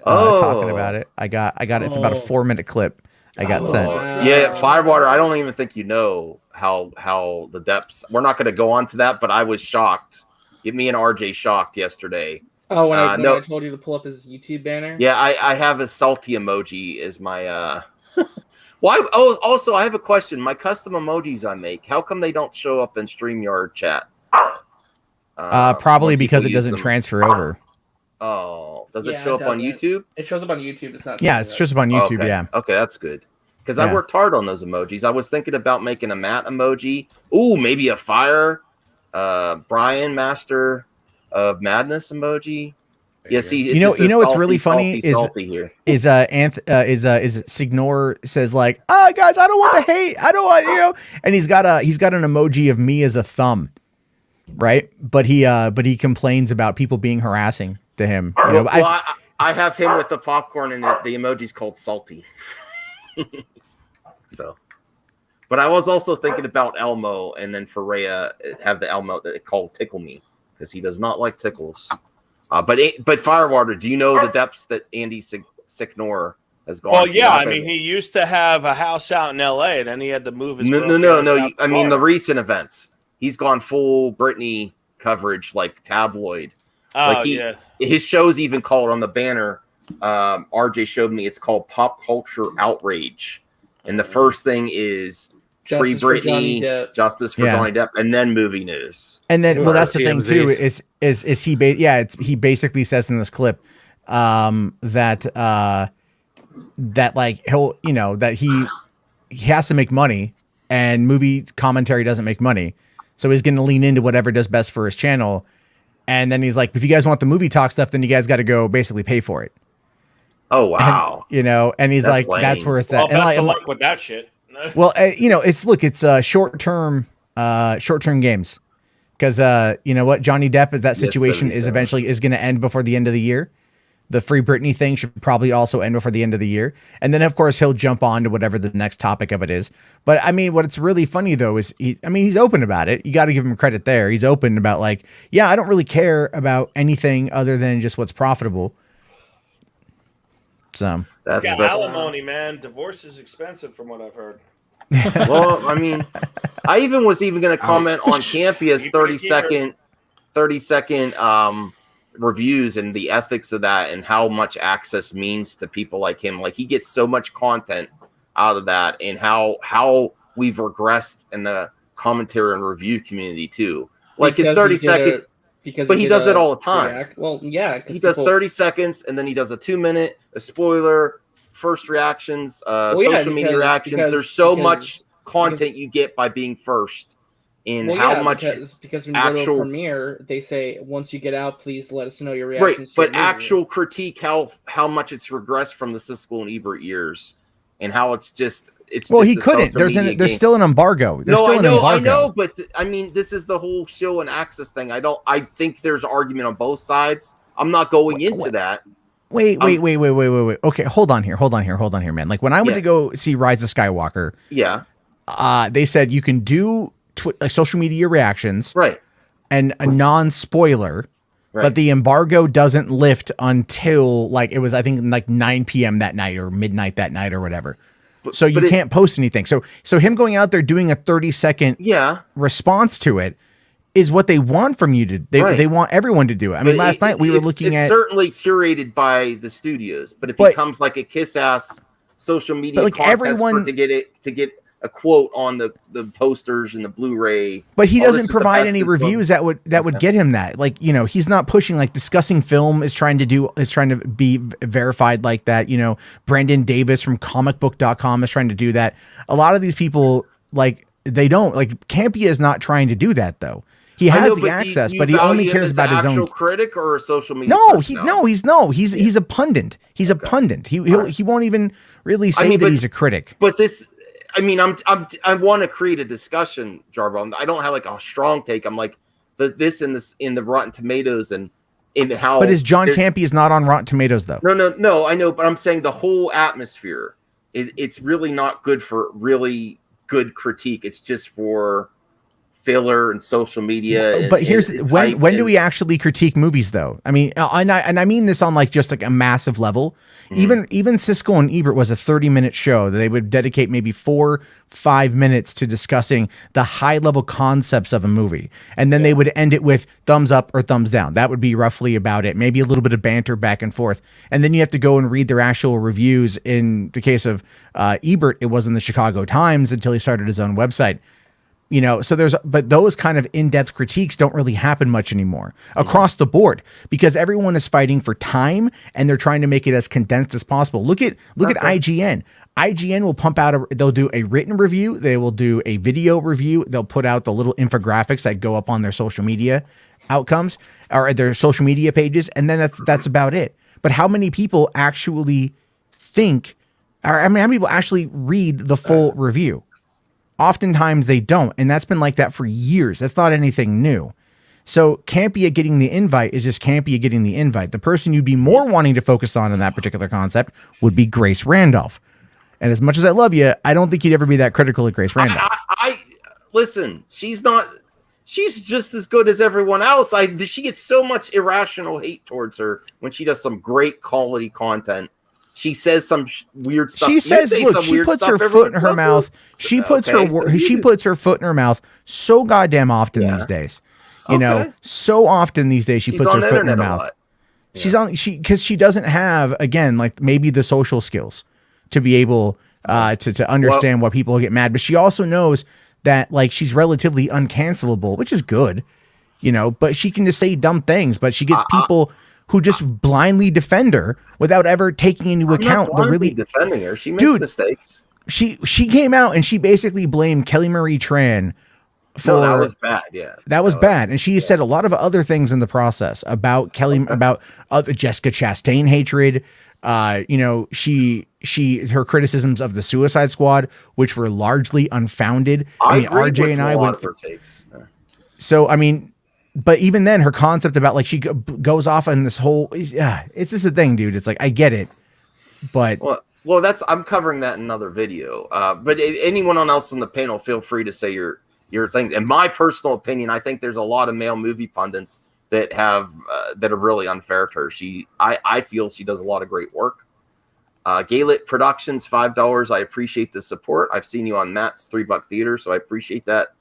talking about it, I got it. It's about a 4-minute clip. I got sent. Yeah, Firewater. I don't even think you know how the depths. We're not going to go on to that, but I was shocked. Get me and RJ shocked yesterday. Oh, when I told you to pull up his YouTube banner. Yeah, I have a salty emoji as my. Well, also I have a question. My custom emojis I make, how come they don't show up in StreamYard chat? Probably because it doesn't transfer over. Oh, does it show up on YouTube? It shows up on YouTube. It's not. Yeah, it shows up on YouTube. Okay. Yeah. Okay, that's good. Because I worked hard on those emojis. I was thinking about making a Matt emoji. Ooh, maybe a fire. Brian Master of Madness emoji. Yeah, see, it's what's really funny is Signor says like, guys, I don't want the hate. I don't want and he's got an emoji of me as a thumb, right? But he complains about people being harassing to him. I have him with the popcorn and the emoji's called salty. So, but I was also thinking about Elmo, and then for Rhea have the Elmo that called Tickle Me because he does not like tickles. But Firewater, do you know the depths that Andy Signor has gone? Well, yeah, I mean, he used to have a house out in L.A. Then he had to move his. No. I mean, the recent events. He's gone full Britney coverage, like tabloid. His show's even called on the banner. RJ showed me. It's called Pop Culture Outrage, and the first thing is Free Britney, Justice for Johnny Depp, and then movie news. And then, well, that's the thing too. Is he? He basically says in this clip that like he'll, that he has to make money, and movie commentary doesn't make money, so he's going to lean into whatever does best for his channel. And then he's like, if you guys want the movie talk stuff, then you guys got to go basically pay for it. Oh wow! And he's like, lame. That's where it's at. Well, best of luck with that shit. Well, it's short-term games, because you know what, Johnny Depp, that situation is eventually going to end before the end of the year. The Free Britney thing should probably also end before the end of the year, and then of course he'll jump on to whatever the next topic of it is. But I mean, what's really funny though is he's open about it. You got to give him credit there. He's open about like, yeah, I don't really care about anything other than just what's profitable. So that's alimony, man. Divorce is expensive, from what I've heard. Well, I mean, I was even going to comment on Campia's 30-second reviews and the ethics of that, and how much access means to people like him. Like, he gets so much content out of that, and how we've regressed in the commentary and review community too. Like his 30-second. But he does it all the time. Well, yeah. He does 30 seconds, and then he does a 2-minute, a spoiler, first reactions, social media reactions. There's so much content you get by being first. In because when you go to a premiere, they say once you get out, please let us know your reactions. Right, but actual critique how much it's regressed from the Siskel and Ebert years, and how it's just It's Well, just he the couldn't. social There's media game. still an embargo. There's No, still I an know, embargo. but I mean, this is the whole show and access thing. I think there's argument on both sides. I'm not going into that. Wait. Okay, hold on here, man. Like when I went to go see Rise of Skywalker, Yeah. They said you can do social media reactions, Right. and a non-spoiler, Right. but the embargo doesn't lift until like it was, I think, like 9 p.m. that night or midnight that night or whatever. So you can't post anything. So him going out there doing a 30-second response to it is what they want from you to. They want everyone to do it. I mean, last night we were looking at certainly curated by the studios, but it becomes like a kiss ass social media like contest to get a quote on the posters and the Blu-ray. But he doesn't provide any reviews that would get him that. Like, you know, he's not pushing like Discussing Film is trying to be verified like that. You know, Brandon Davis from comicbook.com is trying to do that. A lot of these people, like, they don't, like, Campia is not trying to do that though. He has the access, but he only cares about his own critic or a social media. He's a pundit. He's a pundit. He won't even really say that he's a critic. But this, I mean, I want to create a discussion, Jarbo. I don't have like a strong take. I'm like this in the Rotten Tomatoes and in how. But is John Campea is not on Rotten Tomatoes though? No, I know, but I'm saying the whole atmosphere. It's really not good for really good critique. It's just for filler and social media. But here's when do we actually critique movies though? I mean, and I mean this on like just like a massive level. Even Siskel and Ebert was a 30-minute show that they would dedicate maybe 4-5 minutes to discussing the high level concepts of a movie, and then they would end it with thumbs up or thumbs down. That would be roughly about it. Maybe a little bit of banter back and forth, and then you have to go and read their actual reviews. In the case of Ebert, it was in the Chicago Times until he started his own website. You know, so but those kind of in-depth critiques don't really happen much anymore across the board because everyone is fighting for time and they're trying to make it as condensed as possible. Look at IGN. IGN will pump out they'll do a written review. They will do a video review. They'll put out the little infographics that go up on their social media outcomes or their social media pages. And then that's about it. But how many people actually how many people actually read the full review? Oftentimes they don't, and that's been like that for years. That's not anything new. So Campia getting the invite is just Campia getting the invite. The person you'd be more wanting to focus on in that particular concept would be Grace Randolph. And as much as I love you, I don't think you'd ever be that critical of Grace Randolph. I listen, she's just as good as everyone else. She gets so much irrational hate towards her when she does some great quality content. She says some weird stuff. She says, "Look, she puts her foot in her mouth. She puts her foot in her mouth so goddamn often these days. You know, so often these days she puts her foot in her mouth. Because she doesn't have, again, like maybe the social skills to be able to understand why people get mad. But she also knows that like she's relatively uncancelable, which is good, you know. But she can just say dumb things. But she gets people who just blindly defend her without ever taking into account the really defending her. She makes mistakes. She came out and she basically blamed Kelly Marie Tran for that was bad. Yeah, that was bad, and she said a lot of other things in the process about Kelly, about other Jessica Chastain hatred. You know, her criticisms of the Suicide Squad, which were largely unfounded. I mean, RJ and I went through. So I mean. But even then, her concept about like she goes off on this whole, it's just a thing, dude. It's like, I get it, but well, I'm covering that in another video. But anyone else on the panel, feel free to say your things. In my personal opinion, I think there's a lot of male movie pundits that are really unfair to her. I feel she does a lot of great work. Galit Productions, $5. I appreciate the support. I've seen you on Matt's $3 Theater, so I appreciate that.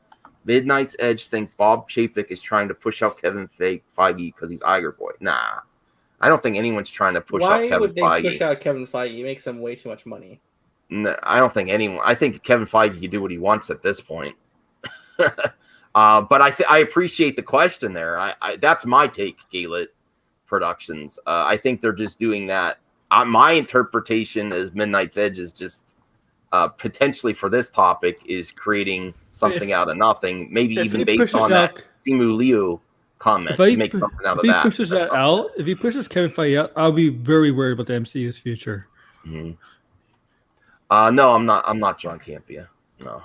Midnight's Edge thinks Bob Chapek is trying to push out Kevin Feige because he's Iger Boy. Nah, I don't think anyone's trying to push out Kevin Feige. Why would they push out Kevin Feige? He makes them way too much money. No, I don't think anyone. I think Kevin Feige can do what he wants at this point. But I appreciate the question there. That's my take, Galit Productions. I think they're just doing that. My interpretation as Midnight's Edge is just potentially for this topic is creating something out of nothing, maybe even based on that Simu Liu comment to make something out of that. If he pushes Kevin Feige out, I'll be very worried about the MCU's future. Mm-hmm. No, I'm not. I'm not John Campea. No.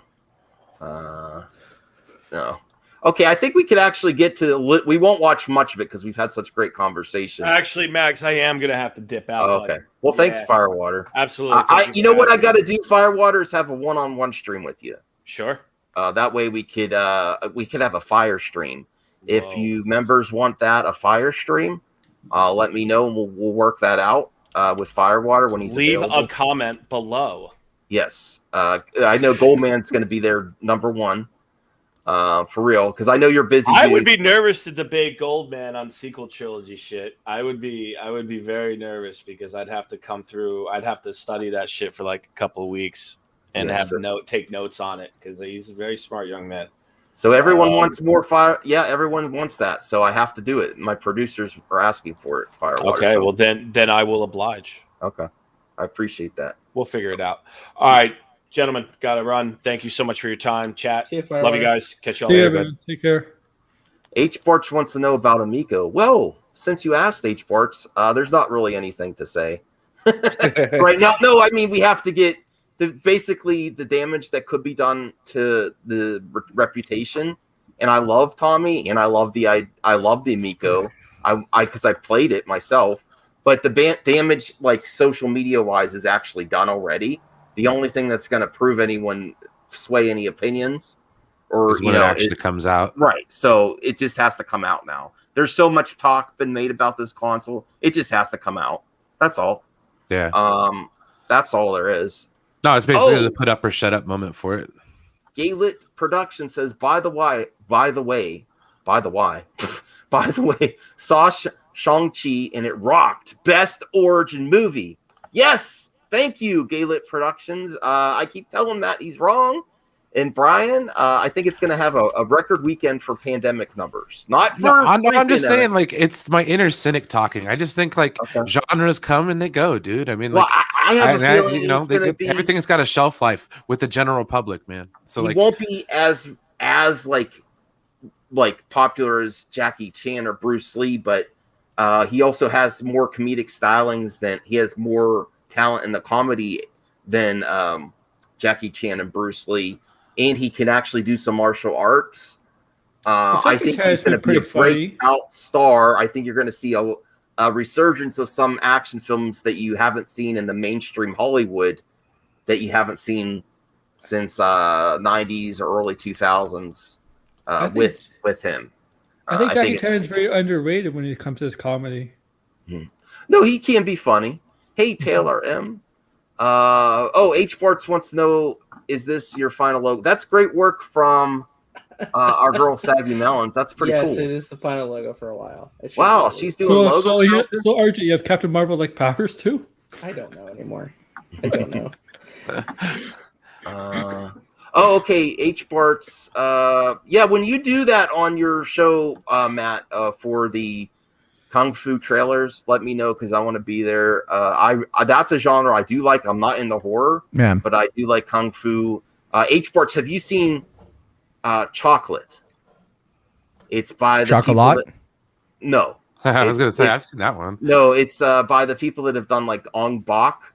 No. Okay, I think we could actually get to. We won't watch much of it because we've had such great conversation. Actually, Max, I am gonna have to dip out. Oh, okay. Well, thanks, Firewater. Absolutely. You know what I got to do, Firewater, is have a one-on-one stream with you. Sure. That way we could have a fire stream. If you members want that, a fire stream, let me know and we'll work that out with Firewater when he's Leave available. a comment below. Yes. I know Goldman's going to be there number one for real because I know you're busy. I would be nervous to debate Goldman on sequel trilogy shit. I would be very nervous because I'd have to come through. I'd have to study that shit for like a couple of weeks and take notes on it because he's a very smart young man. So everyone wants more fire. Yeah, everyone wants that. So I have to do it. My producers are asking for it. Firewater. Okay, well then I will oblige. Okay, I appreciate that. We'll figure it out. All right, gentlemen, got to run. Thank you so much for your time, chat. See you, Love you guys. Catch y'all See you, later. man. Take care. H. Barts wants to know about Amico. Well, since you asked H. Barts, there's not really anything to say right now. No, I mean we have to get basically the damage that could be done to the reputation. And I love Tommy, and I love the Amico. Because I played it myself. But the damage, like social media wise, is actually done already. The only thing that's going to prove anyone sway any opinions, or when it actually comes out, right? So it just has to come out now. There's so much talk been made about this console. It just has to come out. That's all. Yeah. That's all there is. No, it's basically the put up or shut up moment for it. Gaylit Production says, by the way, saw Shang-Chi and it rocked. Best origin movie. Yes, thank you, Gaylit Productions. I keep telling Matt he's wrong. And Brian, I think it's going to have a record weekend for pandemic numbers. Not for I'm just saying, like, it's my inner cynic talking. I just think, like, genres come and they go, dude. I mean, like, I have a feeling everything's got a shelf life with the general public, man. So, he won't be as popular as Jackie Chan or Bruce Lee, but he also has more comedic stylings than he has more talent in the comedy than Jackie Chan and Bruce Lee. And he can actually do some martial arts. I think he's going to be a breakout star. I think you're going to see a resurgence of some action films that you haven't seen in the mainstream Hollywood that you haven't seen since 90s or early 2000s with him. I think Jackie Chan is very underrated when it comes to his comedy. No, he can be funny. Hey, Taylor M. H. Barts wants to know, is this your final logo? That's great work from our girl Saggy Melons. That's pretty cool. Yes, it is the final logo for a while. Wow, she's doing logos. So RJ, you have Captain Marvel like powers too? I don't know anymore. I don't know. Okay, H. Barts. When you do that on your show, Matt, for the Kung Fu trailers, let me know because I want to be there. That's a genre I do like. I'm not into horror, but I do like Kung Fu. H. Barts, have you seen Chocolate? It's by the Chocolat? No. I was going to say, I've seen that one. No, it's by the people that have done like Ong Bak.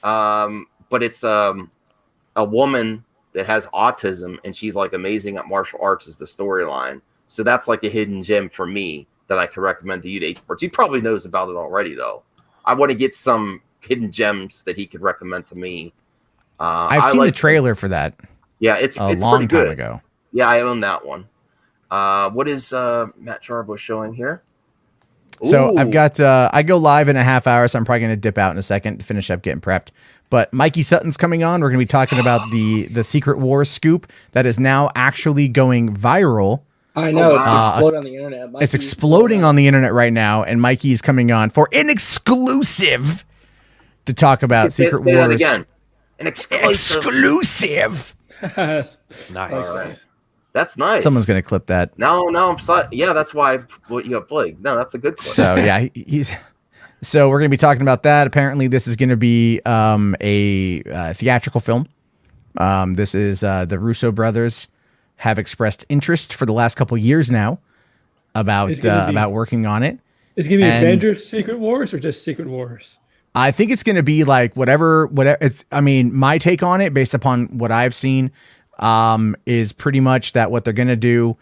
But it's a woman that has autism and she's like amazing at martial arts is the storyline. So that's like a hidden gem for me that I could recommend to you to H. Barts. He probably knows about it already though. I want to get some hidden gems that he could recommend to me. I've seen the trailer for that. Yeah, it's long pretty good. Time ago. Yeah, I own that one. What is Matt Charbo showing here? So I've got I go live in a half hour, so I'm probably going to dip out in a second to finish up getting prepped. But Mikey Sutton's coming on. We're going to be talking about the Secret Wars scoop that is now actually going viral. I know, it's exploding on the internet. It's exploding on the internet right now, and Mikey's coming on for an exclusive to talk about Secret Wars. That again. An exclusive. Nice. Right. That's nice. Someone's going to clip that. No, I'm sorry. Yeah, that's why you got Blake. No, that's a good clip. So, yeah, So we're going to be talking about that. Apparently, this is going to be a theatrical film. This is the Russo brothers have expressed interest for the last couple of years now about working on it. Is it going to be Avengers Secret Wars or just Secret Wars? I think it's going to be like whatever it's, I mean, my take on it based upon what I've seen is pretty much that what they're going to do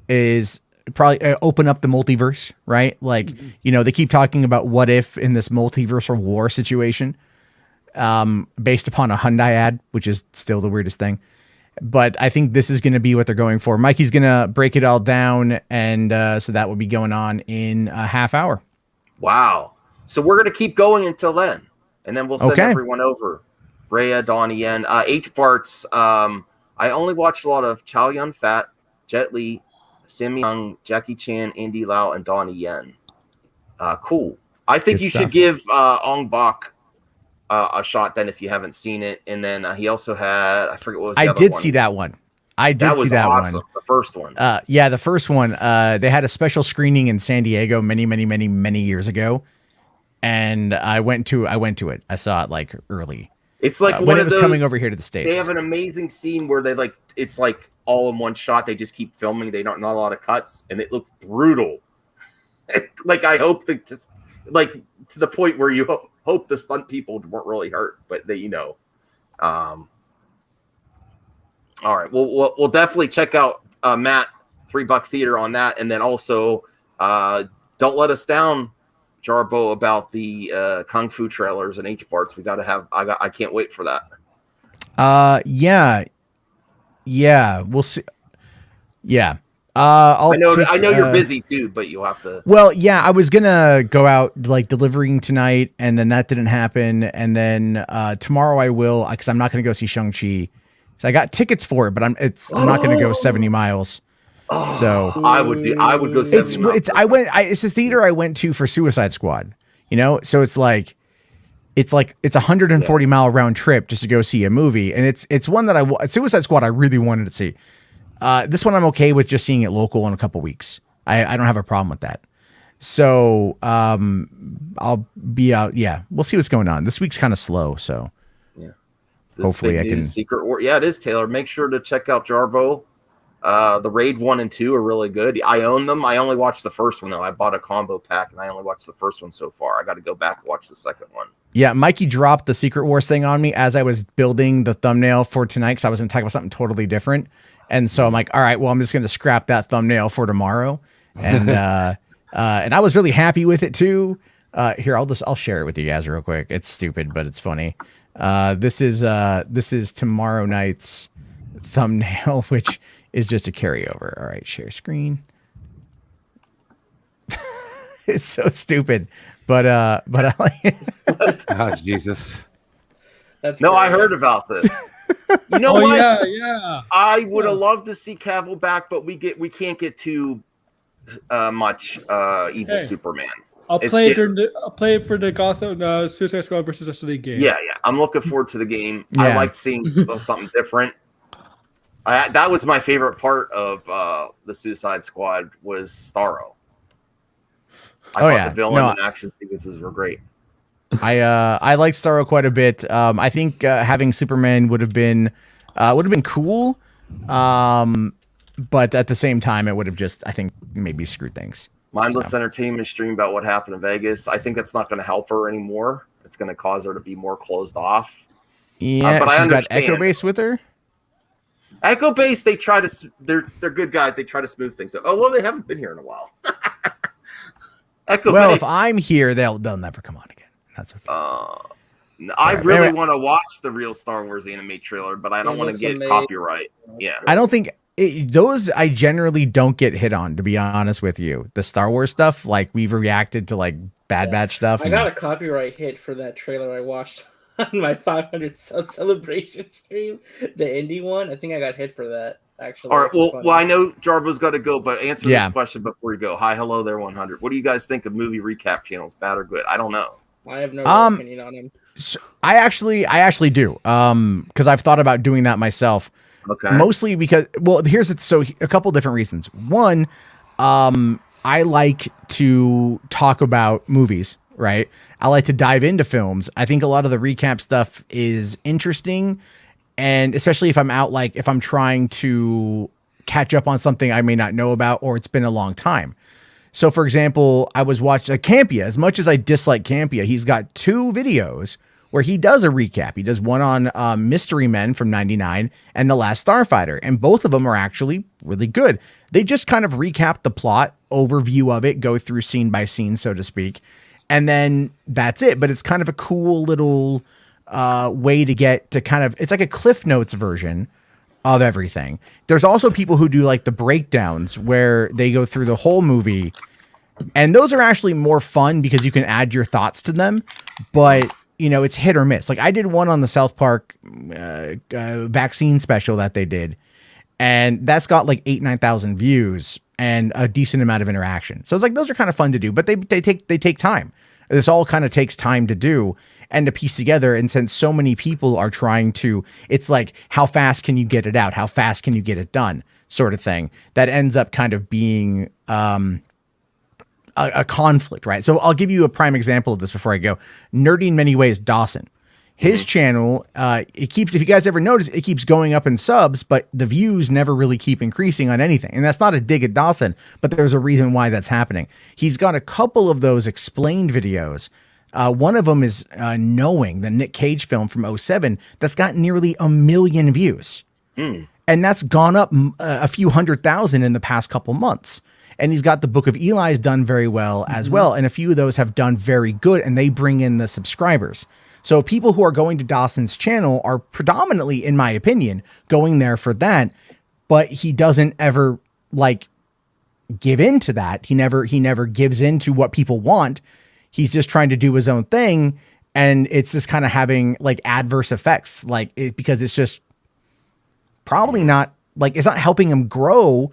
is probably open up the multiverse, right? Like, you know, they keep talking about what if in this multiversal war situation based upon a Hyundai ad, which is still the weirdest thing. But I think this is going to be what they're going for. Mikey's going to break it all down. And so that will be going on in a half hour. Wow. So we're going to keep going until then. And then we'll send everyone over. Rhea, Donnie Yen. H parts. I only watched a lot of Chow Yun Fat, Jet Li, Sammy Young, Jackie Chan, Andy Lau, and Donnie Yen. Cool. I think you should give Ong Bak a shot then if you haven't seen it. And then he also had, I forget what was the other one. I did see that one. I did see that awesome. one. The first one. Yeah, the first one. They had a special screening in San Diego many years ago. And I went to it. I saw it like early. It's like when it was coming over here to the States. They have an amazing scene where they like it's like all in one shot. They just keep filming. They don't not a lot of cuts, and it looked brutal. Like I hope that just like to the point where you hope the stunt people weren't really hurt, but they all right, we'll definitely check out Matt $3 Theater on that, and then also don't let us down, Jarbo, about the Kung Fu trailers and H parts. We got to have. I can't wait for that. Yeah, we'll see. Yeah. I know you're busy too, but you'll have to. Well, yeah, I was gonna go out like delivering tonight, and then that didn't happen. And then tomorrow I will, because I'm not gonna go see Shang-Chi. So I got tickets for it, but I'm not gonna go 70 miles. So I would go 70 miles. It's a theater I went to for Suicide Squad. You know, so it's a 140-mile round trip just to go see a movie, and it's one that Suicide Squad I really wanted to see. This one I'm okay with just seeing it local in a couple weeks. I don't have a problem with that. So I'll be out. Yeah, we'll see what's going on. This week's kind of slow, so yeah. Hopefully I can. Secret War. Yeah, it is, Taylor. Make sure to check out Jarbo. The Raid 1 and 2 are really good. I own them. I only watched the first one though. I bought a combo pack and I only watched the first one so far. I got to go back and watch the second one. Yeah, Mikey dropped the Secret Wars thing on me as I was building the thumbnail for tonight because I was going to talk about something totally different. And so I'm like, all right, well, I'm just going to scrap that thumbnail for tomorrow. And and I was really happy with it too. Here, I'll share it with you guys real quick. It's stupid, but it's funny. This is tomorrow night's thumbnail, which is just a carryover. All right, share screen. It's so stupid, but I like it. Oh, Jesus. That's no, great. I heard about this. You know what? Yeah. I would have loved to see Cavill back, but we can't get too much evil Superman. I'll play it for the Gotham Suicide Squad versus Justice League game. Yeah. I'm looking forward to the game. Yeah. I liked seeing something different. That was my favorite part of the Suicide Squad was Starro. I thought the villain and action sequences were great. I liked Starro quite a bit. I think having Superman would have been cool, but at the same time, it would have just, I think, maybe screwed things. Mindless Entertainment stream about what happened in Vegas. I think that's not going to help her anymore. It's going to cause her to be more closed off. Yeah, but she's I understand. got Echo Base with her. Echo Base, they try to. They're good guys. They try to smooth things up. Oh well, they haven't been here in a while. Echo Base. If I'm here, they'll never come on again. That's okay. I really want to watch the real Star Wars anime trailer, but I don't want to get copyright. Yeah, I don't think those. I generally don't get hit on, to be honest with you. The Star Wars stuff, like we've reacted to like Bad Batch stuff. I got a copyright hit for that trailer I watched on my 500 sub celebration stream, the indie one. I think I got hit for that. Actually, all right. Well, I know Jarbo's got to go, but answer this question before you go. Hi, hello there, 100. What do you guys think of movie recap channels? Bad or good? I don't know. I have no opinion on them. So I actually do. Because I've thought about doing that myself. Okay. Mostly because, well, a couple different reasons. One, I like to talk about movies, right? I like to dive into films. I think a lot of the recap stuff is interesting. And especially if I'm out, like if I'm trying to catch up on something I may not know about, or it's been a long time. So, for example, I was watching Campia. As much as I dislike Campia, he's got 2 videos where he does a recap. He does one on Mystery Men from 99 and The Last Starfighter. And both of them are actually really good. They just kind of recap the plot, overview of it, go through scene by scene, so to speak. And then that's it. But it's kind of a cool little way to get to kind of, it's like a Cliff Notes version of everything. There's also people who do like the breakdowns where they go through the whole movie. And those are actually more fun because you can add your thoughts to them. But you know, it's hit or miss. Like I did one on the South Park vaccine special that they did, and that's got like 9,000 views and a decent amount of interaction. So it's like, those are kind of fun to do, but they take time. This all kind of takes time to do and to piece together. And since so many people are trying to, it's like, how fast can you get it out? How fast can you get it done? Sort of thing that ends up kind of being, a conflict, right? So I'll give you a prime example of this before I go. Nerdy in Many Ways, Dawson. His channel, it keeps, if you guys ever notice, it keeps going up in subs, but the views never really keep increasing on anything. And that's not a dig at Dawson, but there's a reason why that's happening. He's got a couple of those explained videos. One of them is Knowing, the Nick Cage film from 2007, that's got nearly 1 million views. And that's gone up a few 100,000 in the past couple months. And he's got the Book of Eli's done very well as well. And a few of those have done very good, and they bring in the subscribers. So people who are going to Dawson's channel are predominantly, in my opinion, going there for that. But he doesn't ever like give in to that. He never gives in to what people want. He's just trying to do his own thing. And it's just kind of having like adverse effects, like because it's just probably not like, it's not helping him grow.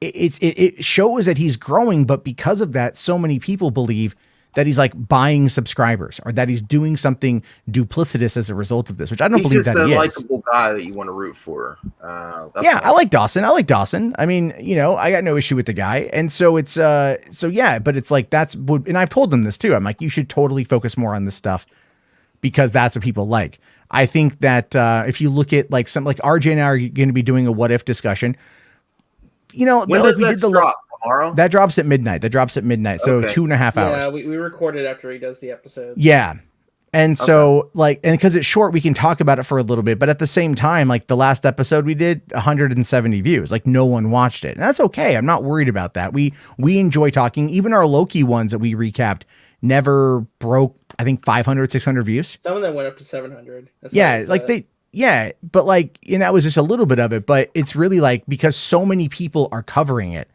It shows that he's growing, but because of that, so many people believe that he's like buying subscribers or that he's doing something duplicitous as a result of this, which I don't believe that he is. He's just a likable guy that you want to root for. Yeah, I like Dawson. I mean, you know, I got no issue with the guy. And so it's, so yeah, but it's like, and I've told them this too. I'm like, you should totally focus more on this stuff because that's what people like. I think that if you look at like some, like RJ and I are going to be doing a what if discussion. You know, when does that drop? Tomorrow? That drops at midnight. So 2.5 hours. Yeah, we record it after he does the episode. Yeah. And so like, and because it's short, we can talk about it for a little bit, but at the same time, like the last episode we did 170 views, like no one watched it. And that's okay. I'm not worried about that. We enjoy talking. Even our Loki ones that we recapped never broke, I think 500, 600 views. Some of them went up to 700. Yeah. Like yeah, but like, and that was just a little bit of it, but it's really like, because so many people are covering it,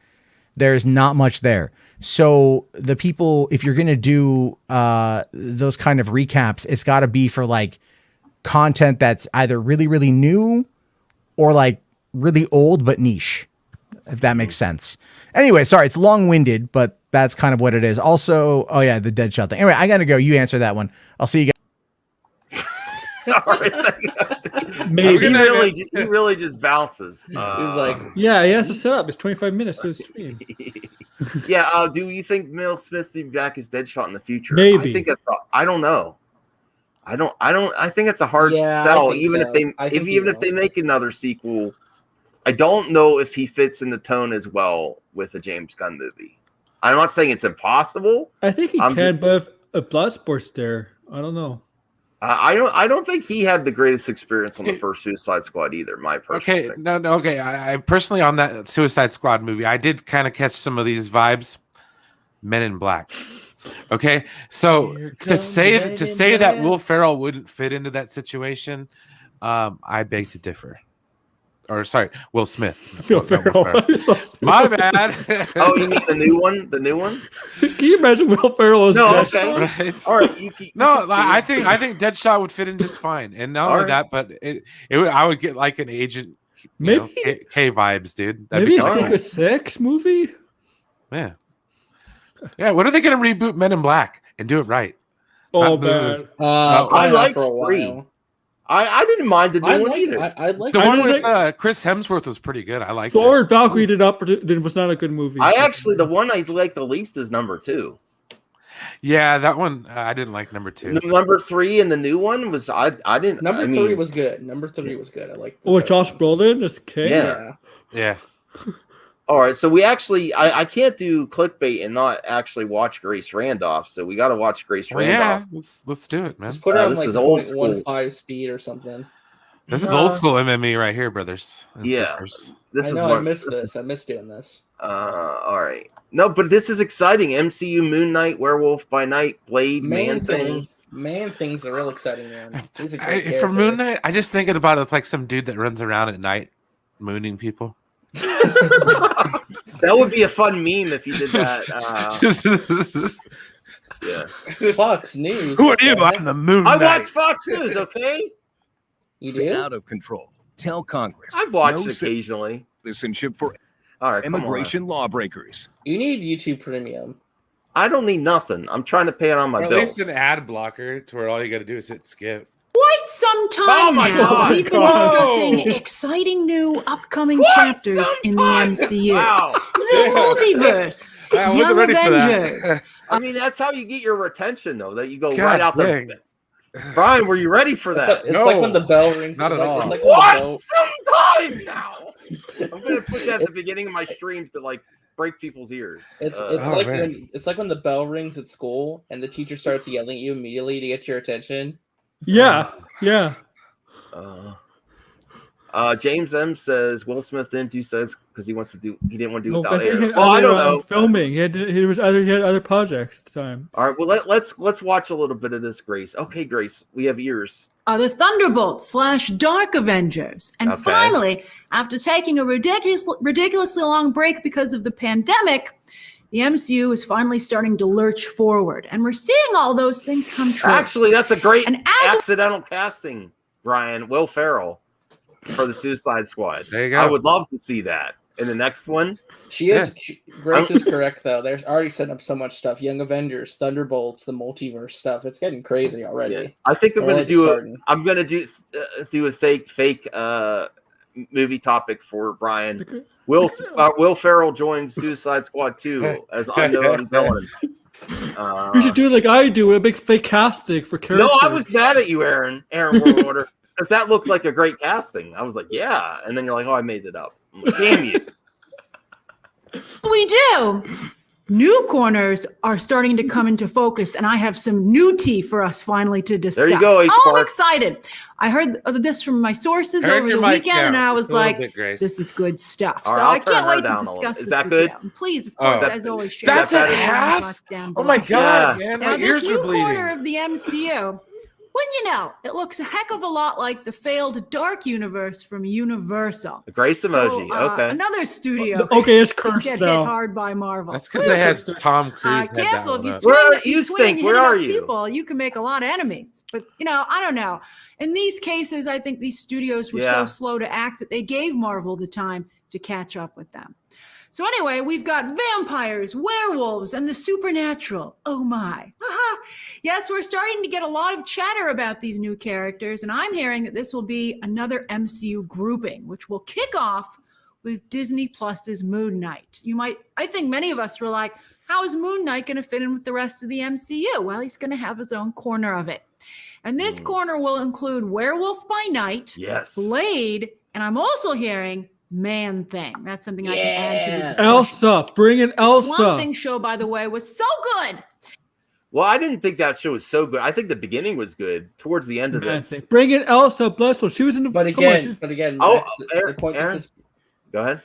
there's not much there. So the people, if you're going to do those kind of recaps, it's got to be for like content that's either really, really new or like really old, but niche, if that makes sense. Anyway, sorry, it's long winded, but that's kind of what it is. Also, oh yeah, the Deadshot thing. Anyway, I got to go. You answer that one. I'll see you guys. Maybe He really just bounces. He's like, yeah, he has to set up. It's 25 minutes to the stream. Yeah. Do you think Will Smith will be back as Deadshot in the future? Maybe. I think I don't know. I think it's a hard sell. Even if they make another sequel, I don't know if he fits in the tone as well with a James Gunn movie. I'm not saying it's impossible. I think he can, but if a Bloodsport's there, I don't know. I don't think he had the greatest experience on the first Suicide Squad either. My personal thing. Okay. I personally on that Suicide Squad movie, I did kind of catch some of these vibes. Men in Black. Okay, so to say that Will Ferrell wouldn't fit into that situation, I beg to differ. Or sorry, Will Smith. Will Ferrell. My bad. Oh, you mean the new one? The new one? Can you imagine Will Ferrell as Deadshot? Okay. Right. All right. You I think Deadshot would fit in just fine, and not only that, but I would get like an Agent maybe K vibes, dude. That'd maybe a Secret Six movie. Yeah. Yeah. When are they going to reboot Men in Black and do it right? Oh man, I like 3. I didn't mind the new one either. I like the one with Chris Hemsworth was pretty good. I liked Thor it. Valkyrie was not a good movie. The one I liked the least is number 2. Yeah, that one I didn't like number 2. Number 3 and the new one was I didn't. Number 3 was good. Number 3 was good. I like. Josh Brolin as King. Yeah. Yeah. All right, so we actually, I can't do clickbait and not actually watch Grace Randolph, so we got to watch Grace Well, yeah, Randolph. let's do it, man. Just put it on this like is old school. 0.15 speed or something. This is old school MME right here, brothers and Yeah. sisters. This I is know what I missed this. I missed doing this. All right, no, but this is exciting. MCU, Moon Knight, Werewolf by Night, Blade, Man Thing. Man Thing's are real exciting, man. He's a great For character. Moon Knight, I just thinking about it's like some dude that runs around at night mooning people. That would be a fun meme if you did that. Yeah. Fox News. Who are you? I'm the Moon I Knight. watch Fox News, okay? You do? Out of control. Tell Congress. I've watched no occasionally. citizenship for All right, come on. immigration lawbreakers. You need YouTube Premium. I don't need nothing. I'm trying to pay it on my Or at bills. least an ad blocker to where all you got to do is hit skip. Quite some time Oh my now, God. we've been discussing exciting new upcoming chapters in the MCU. Wow. The multiverse, I wasn't Young ready for that. Avengers. I mean, that's how you get your retention, though. That you go God right out dang. the. Brian, were you ready for that? It's like when No, the bell rings. not at all. It's like when the bell, What? Sometime now. I'm gonna put that at the beginning of my streams to like break people's ears. It's Oh, like man. when the bell rings at school and the teacher starts yelling at you immediately to get your attention. Yeah. James M says Will Smith didn't do says because he didn't want to do No, without I think air. he had Well, I don't other, know. filming. He had other projects at the time. All right, well let's watch a little bit of this, Grace. Okay, Grace, we have ears. The Thunderbolts / Dark Avengers. And Okay. finally, after taking a ridiculously long break because of the pandemic, the MCU is finally starting to lurch forward. And we're seeing all those things come true. Actually, that's a great And as accidental casting, Brian. Will Ferrell for the Suicide Squad. There you go. I would love to see that in the next one. Grace is correct though. There's already setting up so much stuff. Young Avengers, Thunderbolts, the multiverse stuff. It's getting crazy already. Yeah. I think I'm We're going to already starting. I'm going to do a fake movie topic for Brian. Will Ferrell joins Suicide Squad 2 as unknown villain. You should do like I do, a big fake casting for characters. No, I was mad at you, Aaron World Order, because that looked like a great casting. I was like, yeah, and then you're like, oh, I made it up. I'm like, damn you. we do, new corners are starting to come into focus, and I have some new tea for us finally to discuss. There you go, H. I'm Sparks. excited. I heard this from my sources Turn over your the mic weekend, and down I was a little like, bit, Grace. this is good stuff. All So right, I'll I turn can't her wait to down a discuss little. this Is that with good? you. And please, of Oh. course, Is that- as always, share That's your at thoughts half? down Oh my below. god, Yeah. man, Now, my this ears are new bleeding. corner of the MCU, it looks a heck of a lot like the failed Dark Universe from Universal. The Grace emoji. Okay. Another studio Okay, it's could cursed get hit now. hard by Marvel. That's because they had Tom Cruise. Had that Careful, if one you up. swing, Where are if you you, swing Stink? and Where hit are enough you? People, you can make a lot of enemies. But I don't know. In these cases, I think these studios were Yeah. so slow to act that they gave Marvel the time to catch up with them. So anyway, we've got vampires, werewolves, and the supernatural. Oh my. Yes, we're starting to get a lot of chatter about these new characters, and I'm hearing that this will be another MCU grouping, which will kick off with Disney Plus's Moon Knight. I think many of us were like, how is Moon Knight going to fit in with the rest of the MCU? Well, he's going to have his own corner of it. And this corner will include Werewolf by Night, Yes. Blade, and I'm also hearing Man Thing. That's something I can add to the Yeah. discussion. Elsa, bring in The Elsa. Swamp Thing show, by the way, was so good. Well, I didn't think that show was so good. I think the beginning was good. Towards the end of Man this. thing. Bring in Elsa Bloodstone. She was in the. But come on, again, Oh, Max, the Aaron, point that Aaron? this- Go ahead.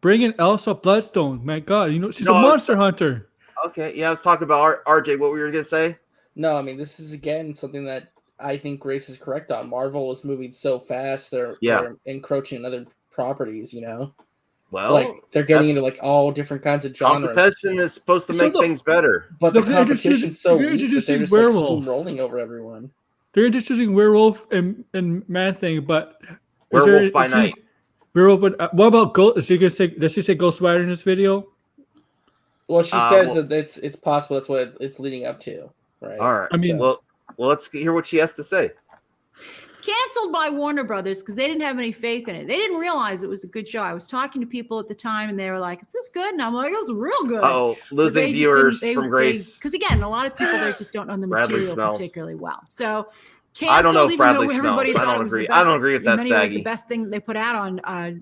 bring in Elsa Bloodstone. My God, she's No, a I was- monster hunter. Okay. Yeah, I was talking about RJ. What were you going to say? No, I mean this is again something that I think Grace is correct on. Marvel is moving so fast; they're encroaching on other properties. Well, Like they're getting that's- into like all different kinds of genres. competition is supposed to So make the- things better. But the They're competition's so introducing- weak that they're just Werewolf. like steamrolling over everyone. They're introducing Werewolf and Man Thing, but Werewolf by Night. Werewolf, but what about Ghost? Does she say Ghost Rider in this video? Well, she says well- that it's possible that's what it's leading up to, right? All right. I mean- well, let's hear what she has to say. Canceled by Warner Brothers because they didn't have any faith in it. They didn't realize it was a good show. I was talking to people at the time and they were like, is this good? And I'm like, it's real good. Oh, But losing they just viewers didn't- from Grace. Because again, a lot of people there just don't know the Bradley material smells. particularly well. So I don't know if even Bradley though everybody smells. I thought don't it was the agree. best, I don't agree with in that, many ways, the Saggy. best thing they put out on,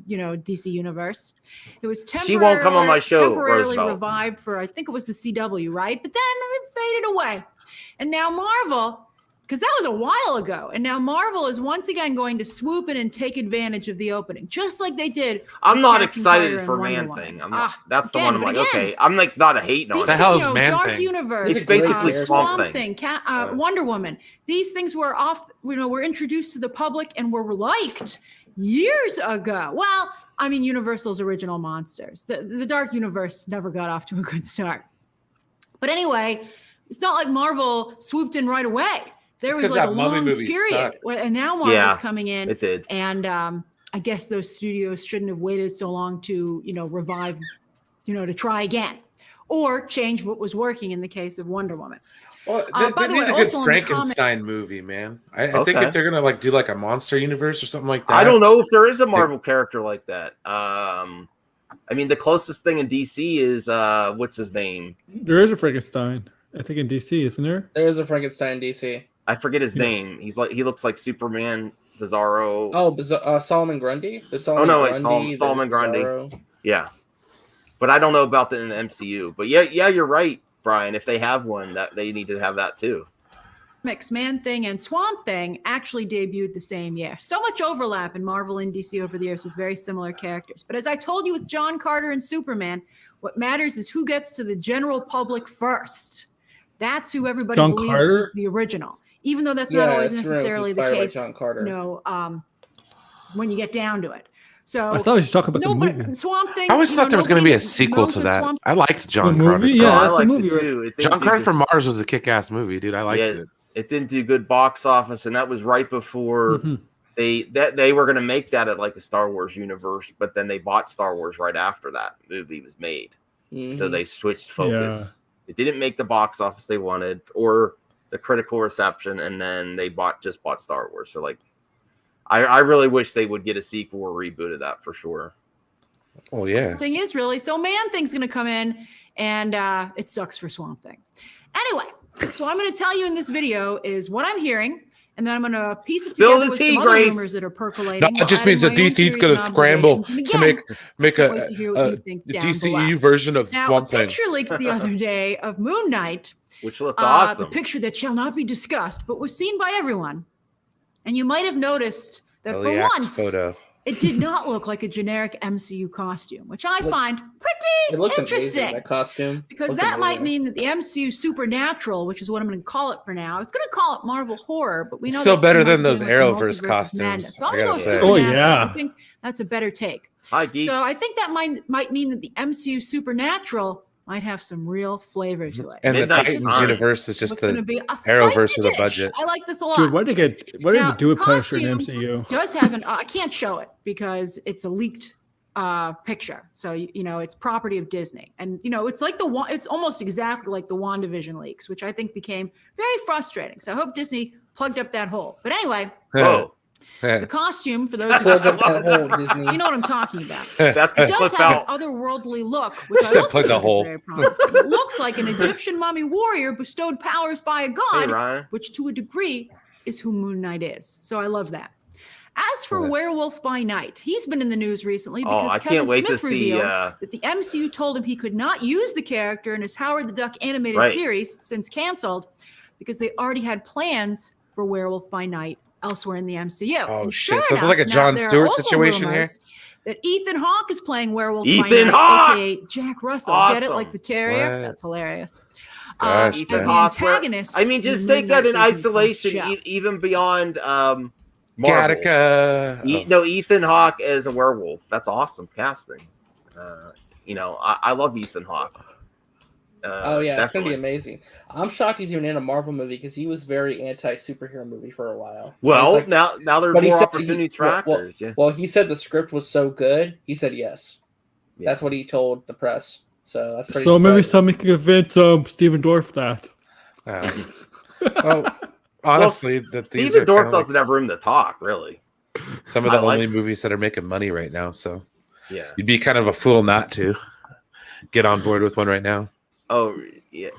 DC Universe. It was She won't come on my show, temporarily Roosevelt. revived for, I think it was the CW, right? But then it faded away. And now Marvel, because that was a while ago, and now Marvel is once again going to swoop in and take advantage of the opening, just like they did. I'm with not Captain excited Carter for and Wonder Man Woman. Thing. I'm not. That's Again, the one I'm but like, again, okay. I'm like not a hating on these the it. hell things, is Man Dark Thing? Universe, It's basically Swamp Swamp Thing, Wonder Woman. These things were were introduced to the public and were liked years ago. Well, I mean, Universal's original monsters. The Dark Universe never got off to a good start. But anyway, it's not like Marvel swooped in right away. There was like a long period, and now Marvel's coming in. It did. And I guess those studios shouldn't have waited so long to, revive, to try again, or change what was working in the case of Wonder Woman. Well, by they the need way, a good also in the Frankenstein movie, man. I think Okay. if they're gonna do like a monster universe or something like that. I don't know if there is a Marvel character like that. I mean, the closest thing in DC is what's his name? There is a Frankenstein, I think, in DC, isn't there? There is a Frankenstein in DC. I forget his name. He looks like Superman, Bizarro. Oh, Solomon Grundy. There's Solomon no, it's Grundy, Solomon there's Grundy. Bizarro. Yeah, but I don't know about the in the MCU. But yeah, you're right, Brian. If they have one, that they need to have that too. Man Thing and Swamp Thing actually debuted the same year. So much overlap in Marvel and DC over the years with very similar characters. But as I told you with John Carter and Superman, what matters is who gets to the general public first. That's who everybody John believes Carter? was the original, even though that's not always it's necessarily the inspired by case. John Carter. When you get down to it. So I thought we should talk about the but movie. Swamp Thing. I always thought there was going to be a nobody sequel knows to what that. Swamp I liked John The Carter. movie? No, Yeah, I that's the liked movie, it right? too. It didn't John do Carter good- from Mars was a kick-ass movie, dude. I liked it. It didn't do good box office, and that was right before Mhm. they were going to make that at like the Star Wars universe, but then they bought Star Wars right after that movie was made, so they switched focus. It didn't make the box office they wanted or the critical reception, and then they bought Star Wars. So like, I really wish they would get a sequel or reboot of that for sure. Oh yeah. Thing is really so Man Thing's going to come in, and it sucks for Swamp Thing. Anyway, so what I'm going to tell you in this video is what I'm hearing, and then I'm going to piece it Spill together the with tea, some other Grace. rumors that are percolating. No, it just means that DC's going to scramble to make can't wait to hear what a you think down DCEU below. version of Now, Swamp a Thing. picture leaked the other day of Moon Knight. Which looked The awesome. picture that shall not be discussed, but was seen by everyone. And you might have noticed that for React once, photo. it did not look like a generic MCU costume, which I find It pretty looks interesting. amazing, that costume. Because Looked that might amazing. mean that the MCU Supernatural, which is what I'm going to call it for now, I was going to call it Marvel Horror, but we know Still that better might than be those like the Arrowverse Multiverse of costumes, Madness. So I I'm going to gotta go say. Oh, Supernatural. yeah. I think that's a better take. Hi, geeks. So I think that might mean that the MCU Supernatural might have some real flavor to it. And the Midnight Titans Suns. universe is just It's going to the be a Arrowverse spicy with a dish. budget. I like this a lot. Dude, what did they Now, do with Punisher in costume MCU? does have an I can't show it because it's a leaked picture, so it's property of Disney, and it's like it's almost exactly like the WandaVision leaks, which I think became very frustrating. So I hope Disney plugged up that hole. But anyway, Oh, the costume, for those Plug of up that hole, Disney. you know what I'm talking about. that's It the does clip have out. an otherworldly look, which I Said also plug think the is hole. very promising. It looks like an Egyptian mummy warrior bestowed powers by a Hey, god, Ryan. which to a degree is who Moon Knight is. So I love that. As for Werewolf by Night, he's been in the news recently Oh, because I Kevin can't wait to Smith see. revealed that the MCU told him he could not use the character in his Howard the Duck animated Right. series, since canceled, because they already had plans for Werewolf by Night elsewhere in the MCU. Oh, And shit. sure So this is like a enough, Jon now, there are Stewart also situation here? rumors that Ethan Hawke is playing Werewolf by Ethan Night, Hawke! aka Jack Russell. Get it, Awesome. like the terrier? What? That's hilarious. Gosh, As Ethan the Hawke, antagonist. I mean, just in the take that Moon in Knight Disney Plus isolation, show. even beyond Marvel. Gattaca. No, Ethan Hawke as a werewolf. That's awesome casting. I love Ethan Hawke. Oh yeah, it's gonna be definitely. amazing. I'm shocked he's even in a Marvel movie because he was very anti-superhero movie for a while. Well, He's like- now there are but he more said opportunities for well, actors. Yeah. Well, he said the script was so good. He said yes. Yeah. That's what he told the press. So that's pretty. So maybe surprising. somebody can convince Stephen Dorff that. Well, honestly, that these Steven are Dorff kinda like doesn't have room to talk, really. some of the I like- only movies that are making money right now. So Yeah. you'd be kind of a fool not to get on board with one right now. Oh, yeah.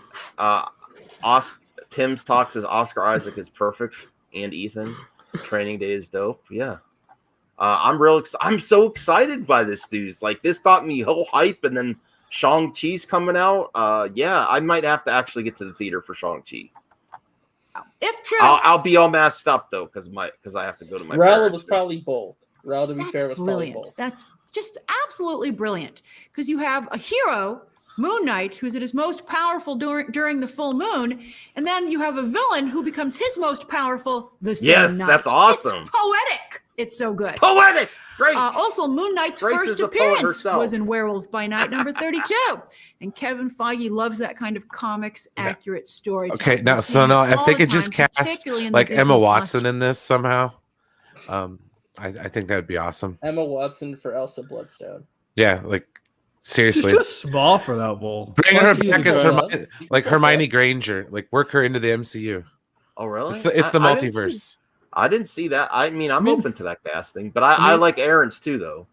Tim's talk says Oscar Isaac is perfect and Ethan. Training Day is dope. Yeah. I'm so excited by this news. Like, this got me whole hype, and then Shang-Chi's coming out. Yeah, I might have to actually get to the theater for Shang-Chi. If true, I'll be all masked up though, because I have to go to my Rel parents' was probably bold. Rel, to be that's fair, was brilliant. probably bold. That's just absolutely brilliant, because you have a hero, Moon Knight, who's at his most powerful during the full moon, and then you have a villain who becomes his most powerful the same Yes, night. that's awesome. It's poetic. It's so good. Poetic. Grace. Also, Moon Knight's Grace first is the poet appearance herself. was in Werewolf by Night number 32. And Kevin Feige loves that kind of comics accurate story. Okay, now if they could just cast like Emma Watson in this somehow, I think that would be awesome. Emma Watson for Elsa Bloodstone. Yeah, like She's seriously, too small for that role. bring Why her is she back a as girl? Hermione Granger. Like, work her into the MCU. Oh, really? It's the I didn't multiverse. see- I didn't see that. I'm open to that casting, but I like Aaron's too, though.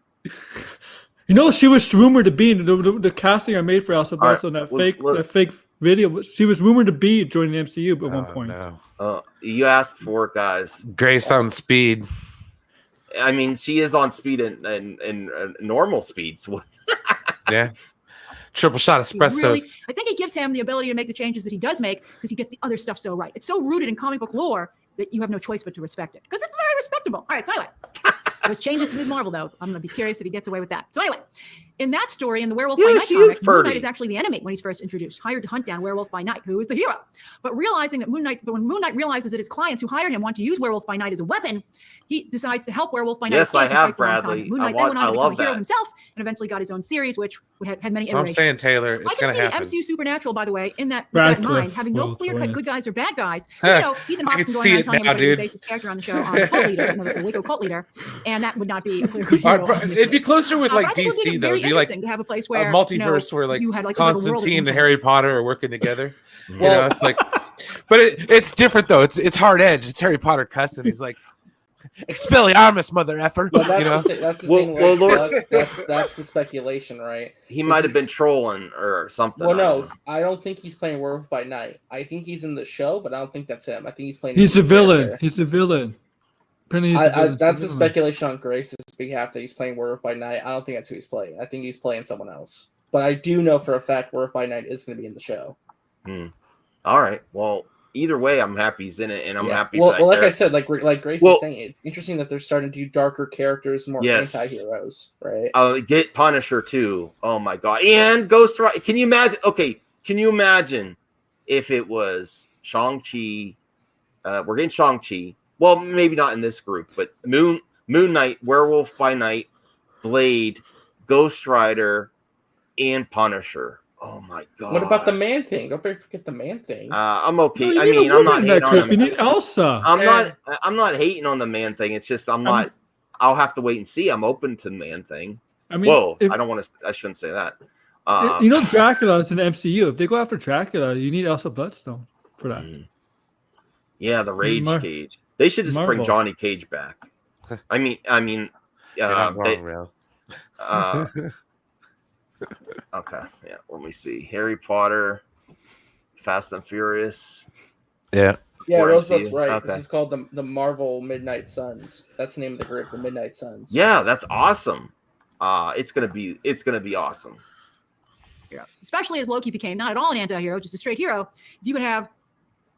You know, she was rumored to be in the casting I made for Elsa All right, Bloodstone, that well, that fake video. She was rumored to be joining the MCU at one point. No. You asked for it, guys. Grace on speed. I mean, she is on speed and normal speed. So Yeah. Triple shot espressos. Really, I think it gives him the ability to make the changes that he does make because he gets the other stuff so right. It's so rooted in comic book lore that you have no choice but to respect it because it's very respectable. All right, so anyway, let's change it to Ms. Marvel, though. I'm going to be curious if he gets away with that. So anyway, in that story, in the Werewolf by Night she comic, is Moon pretty. Knight is actually the enemy when he's first introduced, hired to hunt down Werewolf by Night, who is the hero. But realizing that when Moon Knight realizes that his clients who hired him want to use Werewolf by Night as a weapon, he decides to help Werewolf by Night. Yes, I and have, fights alongside Bradley. Moon I Knight then went on to become love a hero that. himself and eventually got his own series, which had many So I'm iterations. saying, Taylor, I it's can going see to the happen. MCU Supernatural, by the way, in that, with that in mind, Radcliffe having no will clear-cut join it. good guys or bad guys. You know, Ethan I Hawke's can been see going it around telling now, everybody he's the dude. basis character on the show, the cult leader, the Waco cult leader, and that would not be a clear-cut All hero. right, bro, obviously. it'd be closer with But like I think it would be DC though. very It'd be like interesting to have a place a where multiverse where like you had like this other world Constantine and that Harry Potter are working together. You Well- know, it's like, but it's different though. It's hard edge. It's Harry Potter cussing. He's like, Expelliarmus, mother effer. But that's You know, that's the Well- thing. well, Right? Lord- That's the speculation, right? he might have been trolling or something. Well, I don't no, know. I don't think he's playing Werewolf by Night. I think he's in the show, but I don't think that's him. I think he's playing. He's a a villain. character. He's a villain. Apparently he's a villain. That's He's a a villain. speculation on Grace's behalf that he's playing Werewolf by Night. I don't think that's who he's playing. I think he's playing someone else. But I do know for a fact Werewolf by Night is going to be in the show. All right. Well, either way, I'm happy he's in it, and I'm Yeah. happy. Well, for that like I character. said, like Grace Well- is saying, it's interesting that they're starting to do darker characters, more Yes. anti-heroes, right? Get Punisher too. Oh my god! And Ghost Rider. Can you imagine? Okay, can you imagine if it was Shang-Chi? We're getting Shang-Chi. Well, maybe not in this group, but Moon Knight, Werewolf by Night, Blade, Ghost Rider, and Punisher. Oh my god! What about the Man Thing? Don't forget the Man Thing. I'm okay. No, you I need a mean, I'm not woman in hating that on group. You him. need Elsa. I'm not hating on the Man Thing. It's just I'm not. I'll have to wait and see. I'm open to the Man Thing. I mean, Whoa! if- I don't want to. I shouldn't say that. you know, Dracula is in the MCU. If they go after Dracula, you need Elsa Bloodstone for that. Yeah, the Rage Mar- Cage. They should just bring Marvel. Johnny Cage back. I mean, you're not they- wrong, Real. okay, yeah. Let me see. Harry Potter, Fast and Furious. Yeah. Yeah, for Roosevelt's MCU. right. Okay. This is called the Marvel Midnight Suns. That's the name of the group, the Midnight Suns. Yeah, that's awesome. It's gonna be awesome. Especially as Loki became not at all an anti-hero, just a straight hero. If you could have,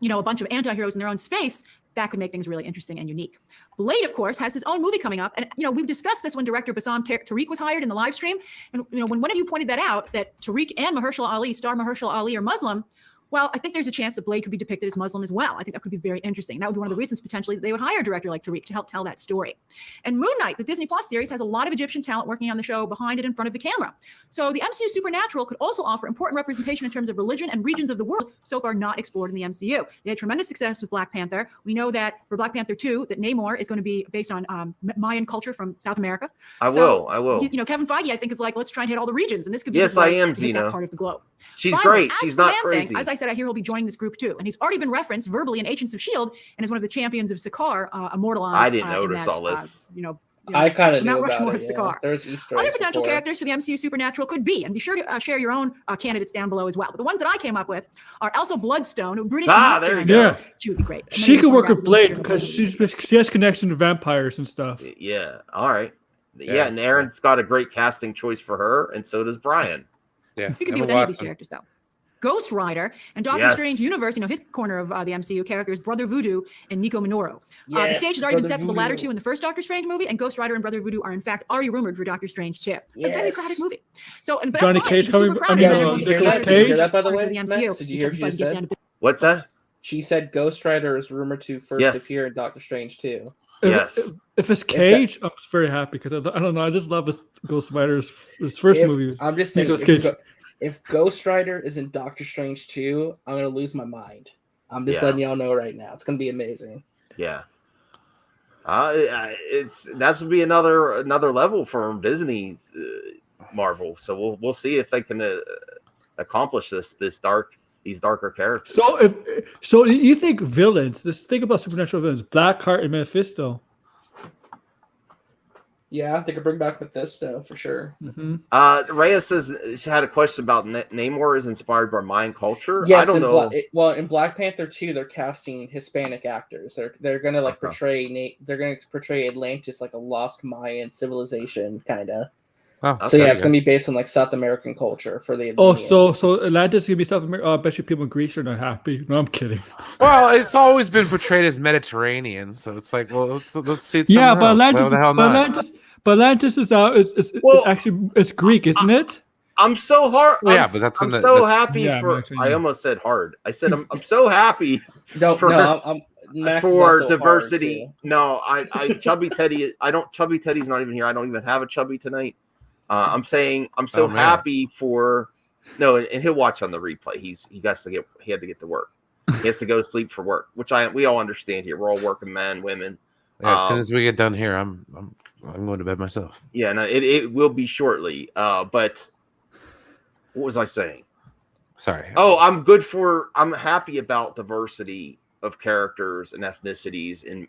a bunch of anti-heroes in their own space, that could make things really interesting and unique. Blade, of course, has his own movie coming up. And, we've discussed this when director Bassam Tariq was hired in the live stream. And, when one of you pointed that out, that Tariq and Mahershala Ali are Muslim, well, I think there's a chance that Blade could be depicted as Muslim as well. I think that could be very interesting. That would be one of the reasons potentially that they would hire a director like Tariq to help tell that story. And Moon Knight, the Disney Plus series, has a lot of Egyptian talent working on the show behind it in front of the camera. So the MCU Supernatural could also offer important representation in terms of religion and regions of the world so far not explored in the MCU. They had tremendous success with Black Panther. We know that for Black Panther 2, that Namor is going to be based on Mayan culture from South America. I will. Kevin Feige, I think, is like, let's try and hit all the regions. And this could be Yes, the way I am, to hit Zena. that part of the globe. She's Finally, great. as She's for not Man Thing, crazy. as I said, I hear he'll be joining this group too, and he's already been referenced verbally in Agents of S.H.I.E.L.D. and is one of the champions of Sakaar, immortalized. I didn't in notice that, all this. I kind of Mount knew about Rushmore it. of Yeah. Sakaar. There's Easter Other eggs potential before. characters for the MCU Supernatural could be, and be sure to share your own candidates down below as well. But the ones that I came up with are Elsa Bloodstone, a British there you monster. go. Yeah. She would be great. And She then could we work point with out Blade Easter because Blade. she has connection to vampires and stuff. Yeah. All right. Yeah, Yeah. and Aaron's got a great casting choice for her, and so does Brian. Yeah, You could do Emma with any of these Watson. characters, though. Ghost Rider and Doctor Yes. Strange Universe, his corner of the MCU characters, Brother Voodoo and Nico Minoru. The Yes, stage has already been Brother set for the latter Voodoo. two in the first Doctor Strange movie, and Ghost Rider and Brother Voodoo are in fact already rumored for Doctor Strange 2. A very Yes. crowded movie. So, and that's Johnny fine. Cage I'm coming- super proud I of mean, that. Did Everyone you gets hear excited that? Did you hear to that, by the get way, to the Max? MCU. Did you hear what she Everybody gets said? down to What's that? She said Ghost Rider is rumored to first Yes. appear in Doctor Strange 2. Yes. If it's Cage, I'm very happy because I don't know. I just love his Ghost Rider's his first If- movie. I'm just saying, Nicolas Cage. if Ghost Rider is in Doctor Strange 2, I'm gonna lose my mind. I'm just Yeah. letting y'all know right now. It's gonna be amazing. Yeah. That's would be another level for Disney, Marvel. So we'll see if they can accomplish these darker characters. So you think villains? Just think about supernatural villains: Blackheart and Mephisto. Yeah, they could bring back Mephisto for sure. Mm-hmm. Rhea says she had a question about Namor is inspired by Mayan culture. Yes, I don't know. in Black Panther 2, they're casting Hispanic actors. They're gonna like portray Atlantis like a lost Mayan civilization, kind of. Oh, So yeah, Okay. it's gonna be based on like South American culture for the. Oh, Atlanteans. so Atlantis is gonna be South America. Oh, I bet you people in Greece are not happy. No, I'm kidding. Well, it's always been portrayed as Mediterranean, so it's like, well, let's see it Yeah, somewhere but else. Atlantis, Why the hell not? but Atlantis is out. It's Well, actually it's Greek, isn't it? I'm so hard. Yeah, I'm, but that's I'm in the- so that's- happy Yeah, for. actually, I yeah. almost said hard. I said I'm so happy Don't for- no, I'm Max is for also hard, diversity. too. No, I Chubby Teddy. Chubby Teddy's not even here. I don't even have a Chubby tonight. I'm saying I'm so Oh, man. happy for. No, and he'll watch on the replay. He had to get to work. He has to go to sleep for work, which we all understand here. We're all working men, women. Yeah, as soon as we get done here, I'm going to bed myself. Yeah, no, it will be shortly. But what was I saying? Sorry. Oh, I'm happy about diversity of characters and ethnicities, and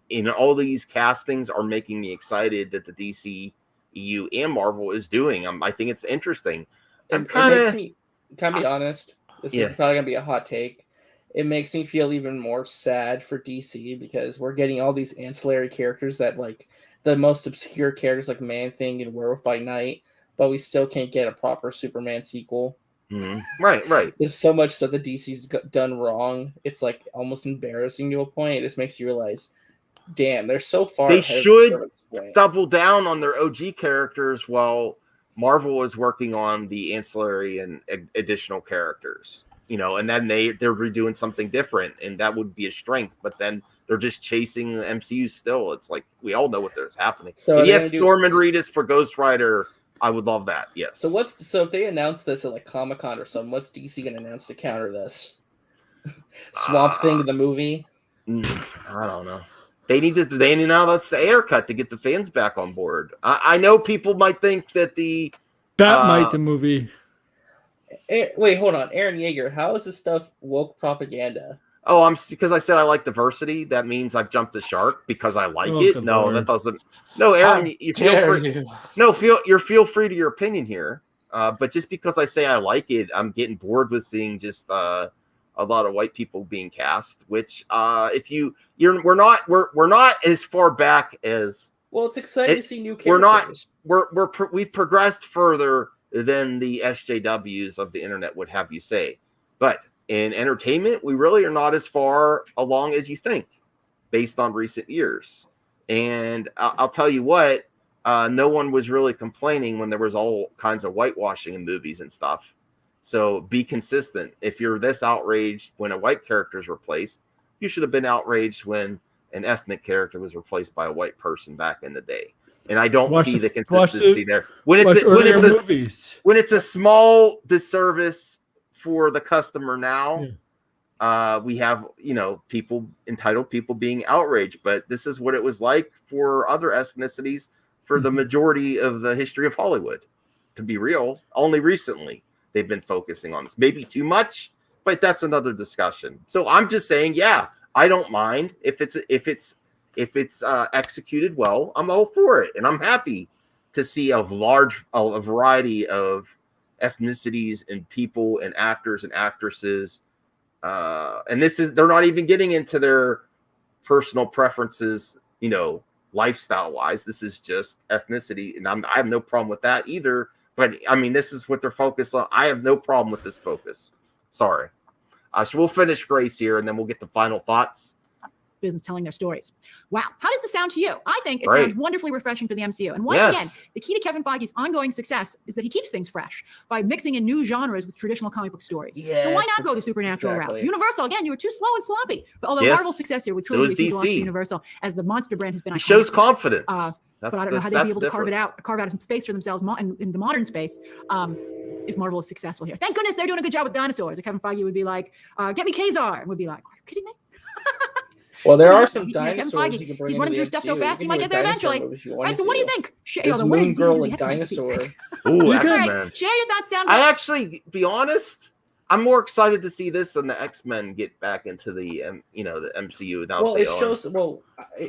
in all these castings are making me excited that the DC EU and Marvel is doing. I think it's interesting. I'm It kind makes of me. Can I be honest? This Yeah. is probably gonna be a hot take. It makes me feel even more sad for DC because we're getting all these ancillary characters that like the most obscure characters like Man Thing and Werewolf by Night, but we still can't get a proper Superman sequel. right. There's so much stuff that DC's done wrong. It's like almost embarrassing to a point. It just makes you realize, damn, they're so far. They ahead of should the curve. Double down on their OG characters while Marvel is working on the ancillary and additional characters. And then they're redoing something different, and that would be a strength. But then they're just chasing the MCU still. It's like we all know what there's happening. So And are they yes, gonna do- Storm and Reedus for Ghost Rider. I would love that. Yes. So if they announce this at like Comic-Con or something, what's DC gonna announce to counter this? Swamp Thing the movie? I don't know. They need to. They need now. That's the air cut to get the fans back on board. I know people might think that the Batmite the movie. Wait, hold on, Aaron Yeager. How is this stuff woke propaganda? Oh, because I said I like diversity. That means I've jumped the shark because I like Oh, it. good No, Lord. that doesn't. No, Aaron, you feel Dare free. you. No, you feel free to your opinion here. But just because I say I like it, I'm getting bored with seeing just a lot of white people being cast. Which, we're not as far back as Well, it's exciting to see new characters. we've progressed further than the SJWs of the internet would have you say. But in entertainment, we really are not as far along as you think, based on recent years. And I'll tell you what, no one was really complaining when there was all kinds of whitewashing in movies and stuff. So be consistent. If you're this outraged when a white character is replaced, you should have been outraged when an ethnic character was replaced by a white person back in the day. And I don't see the consistency there. When it's a small disservice for the customer now, we have entitled people being outraged. But this is what it was like for other ethnicities for the majority of the history of Hollywood. To be real, only recently they've been focusing on this. Maybe too much, but that's another discussion. So I'm just saying, yeah, I don't mind if it's if it's executed well, I'm all for it, and I'm happy to see a variety of ethnicities and people and actors and actresses. And they're not even getting into their personal preferences, lifestyle wise. This is just ethnicity, and I have no problem with that either. But I mean, this is what they're focused on. I have no problem with this focus. Sorry. So we'll finish Grace here, and then we'll get the final thoughts. Business telling their stories. Wow. How does this sound to you? I think it Great. sounds wonderfully refreshing for the MCU. And once again, the key to Kevin Feige's ongoing success is that he keeps things fresh by mixing in new genres with traditional comic book stories. So why not go the supernatural route? Universal, again, you were too slow and sloppy. But although Marvel's success here would truly be a loss to Universal, as the monster brand has been iconic. Shows confidence. But I don't know how they'd be able to carve out some space for themselves in the modern space. If Marvel is successful here. Thank goodness they're doing a good job with dinosaurs. Kevin Feige would be like, get me Kazar. And would be like, are you kidding me? Well, there are some dinosaurs you can bring. He's running through stuff so fast, he might get there eventually. Right, so what do you think? There's Moon Girl and Dinosaur. Ooh, X-Men. Share your thoughts down below. I actually, be honest, I'm more excited to see this than the X-Men get back into the the MCU. Now it shows. Well,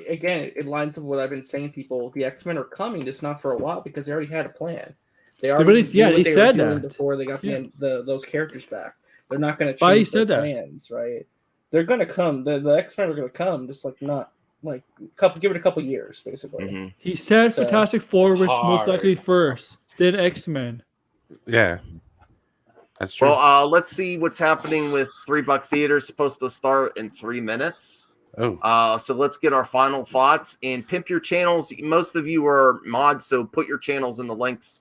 again, it lines with what I've been saying. People, the X-Men are coming, just not for a while because they already had a plan. They already they said that before they got those characters back. They're not going to change their plans, right? They're going to come. The X-Men are going to come, just give it a couple years, basically. Mm-hmm. He said Fantastic Four was most likely first, then X-Men. Yeah, that's true. Well, let's see what's happening with $3 Theater. Supposed to start in 3 minutes. So let's get our final thoughts and pimp your channels. Most of you are mods, so put your channels in the links.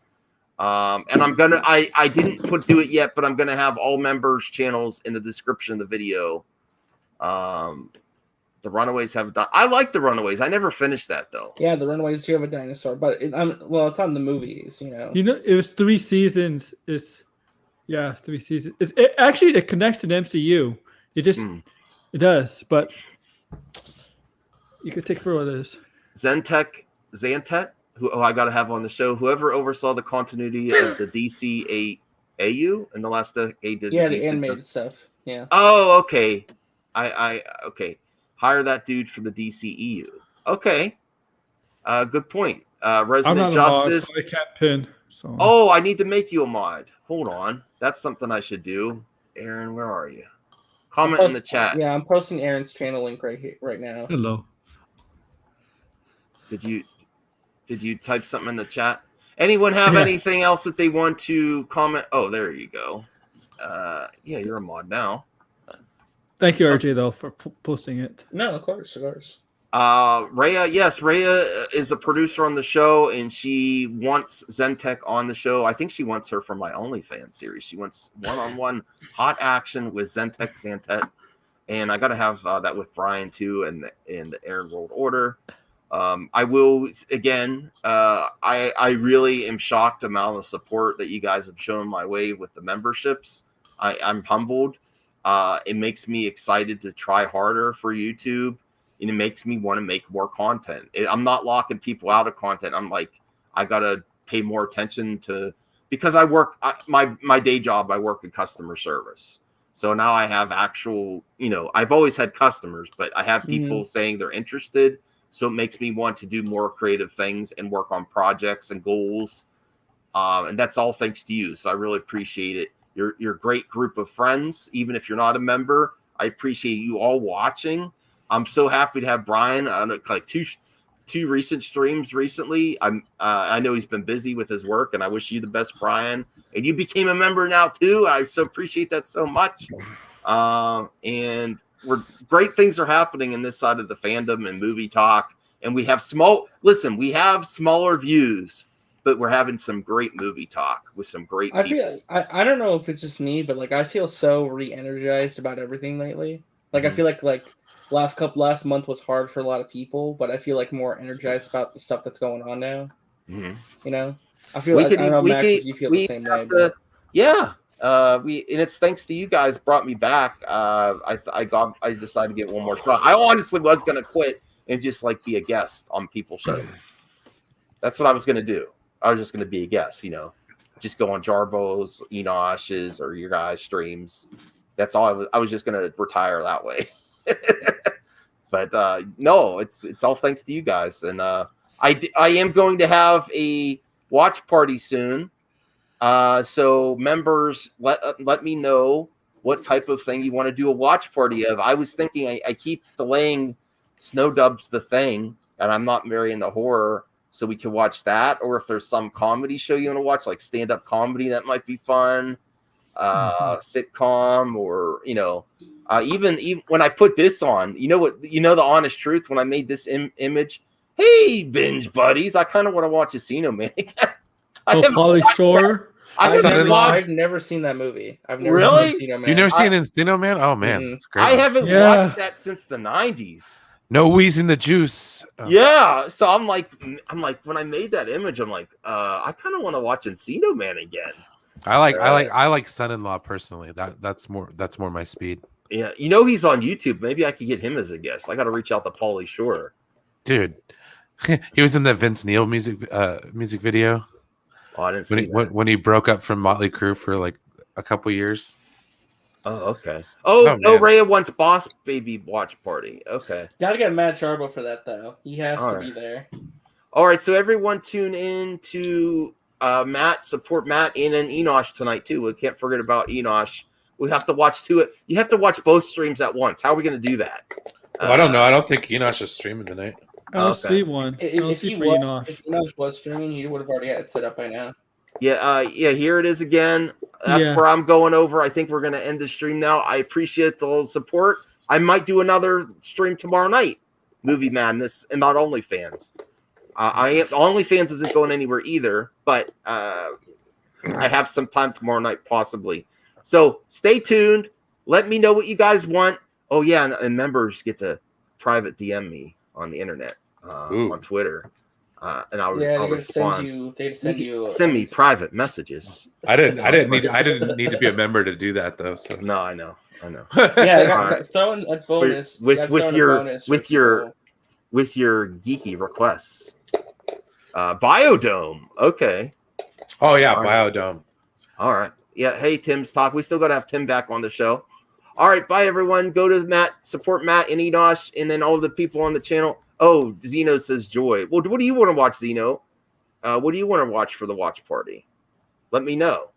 And I didn't do it yet, but I'm gonna have all members' channels in the description of the video. The Runaways have done. I like the Runaways. I never finished that though. Yeah, the Runaways do have a dinosaur, but it's on the movies. It was 3 seasons. It's 3 seasons. It connects to the MCU. It just it does, but you could take for what it is. Zantek, who I got to have on the show. Whoever oversaw the continuity of the DC AU in the last decade. The animated stuff. Yeah. Oh, okay. Okay. Hire that dude from the DCEU. Okay. Good point. Resident Justice. Mod, so I can't pin. So. Oh, I need to make you a mod. Hold on. That's something I should do. Aaron, where are you? Comment in the chat. Yeah, I'm posting Aaron's channel link right now. Hello. Did you type something in the chat? Anyone have anything else that they want to comment? Oh, there you go. Yeah, you're a mod now. Thank you, RJ, though, for posting it. No, of course. Rhea, yes, Rhea is a producer on the show, and she wants Zentek on the show. I think she wants her for my OnlyFans series. She wants one-on-one hot action with Zantet, and I got to have that with Brian too, and the Aaron World Order. I will again. I really am shocked amount of support that you guys have shown my way with the memberships. I'm humbled. It makes me excited to try harder for YouTube, and it makes me want to make more content. I'm not locking people out of content. I'm like, I gotta pay more attention to, because I work my day job. I work in customer service, so now I have actual. I've always had customers, but I have people saying they're interested. So it makes me want to do more creative things and work on projects and goals, and that's all thanks to you. So I really appreciate it. You're a great group of friends, even if you're not a member. I appreciate you all watching. I'm so happy to have Brian on like two recent streams recently. I know he's been busy with his work, and I wish you the best, Brian. And you became a member now too. I so appreciate that so much. And great things are happening in this side of the fandom and movie talk. And we have we have smaller views, but we're having some great movie talk with some great people. I don't know if it's just me, but I feel so re-energized about everything lately. I feel like last month was hard for a lot of people, but I feel more energized about the stuff that's going on now. I feel I don't know, Max, if you feel the same way. Yeah. And it's thanks to you guys brought me back. I decided to get one more shot. I honestly was gonna quit and just be a guest on people's shows. That's what I was gonna do. I was just gonna be a guest, just go on Jarbo's, Enosh's, or your guys' streams. That's all I was just gonna retire that way. But no, it's all thanks to you guys. And I am going to have a watch party soon. So members, let me know what type of thing you want to do a watch party of. I was thinking I keep delaying Snowdub's The Thing, and I'm not very into horror, so we can watch that. Or if there's some comedy show you want to watch, like stand-up comedy, that might be fun. Sitcom, or even when I put this on, the honest truth, when I made this image, hey binge buddies, I kind of want to watch Encino Man again. Pauly Shore. I've never seen that movie. I've never Really? seen Encino Man. You never seen Encino Man? Oh man, that's great. I haven't watched that since the 90s. No wheezing the juice. Oh. Yeah, so I'm like, when I made that image, I'm like, I kind of want to watch Encino Man again. I like Son-in-Law personally. That's more my speed. Yeah, he's on YouTube. Maybe I could get him as a guest. I got to reach out to Pauly Shore. Dude, he was in the Vince Neil music video. Oh, I didn't see when he broke up from Motley Crue for like a couple years. Oh, okay. Oh, Rhea wants Boss Baby watch party. Okay. Gotta get Matt Charbo for that though. He has to be there. All right, so everyone tune in to Matt, support Matt, and then Enosh tonight too. We can't forget about Enosh. We have to watch You have to watch both streams at once. How are we going to do that? Well, I don't know. I don't think Enosh is streaming tonight. I don't see one. If Enosh was streaming, he would have already had it set up by now. Yeah, here it is again. That's where I'm going over. I think we're going to end the stream now. I appreciate the support. I might do another stream tomorrow night. Movie Madness, and not OnlyFans. OnlyFans isn't going anywhere either, but I have some time tomorrow night possibly. So stay tuned. Let me know what you guys want. Oh yeah, and members get to private DM me on the internet, on Twitter. And I'll respond. Send me private messages. I didn't need to be a member to do that though. So no, I know. Yeah, throwing a bonus with your geeky requests. Biodome. Okay. Oh yeah, Biodome. All right. Yeah. Hey, Tim's talk. We still got to have Tim back on the show. All right. Bye, everyone. Go to Matt, support Matt and Enosh, and then all the people on the channel. Oh, Zeno says joy. Well, what do you want to watch, Zeno? What do you want to watch for the watch party? Let me know.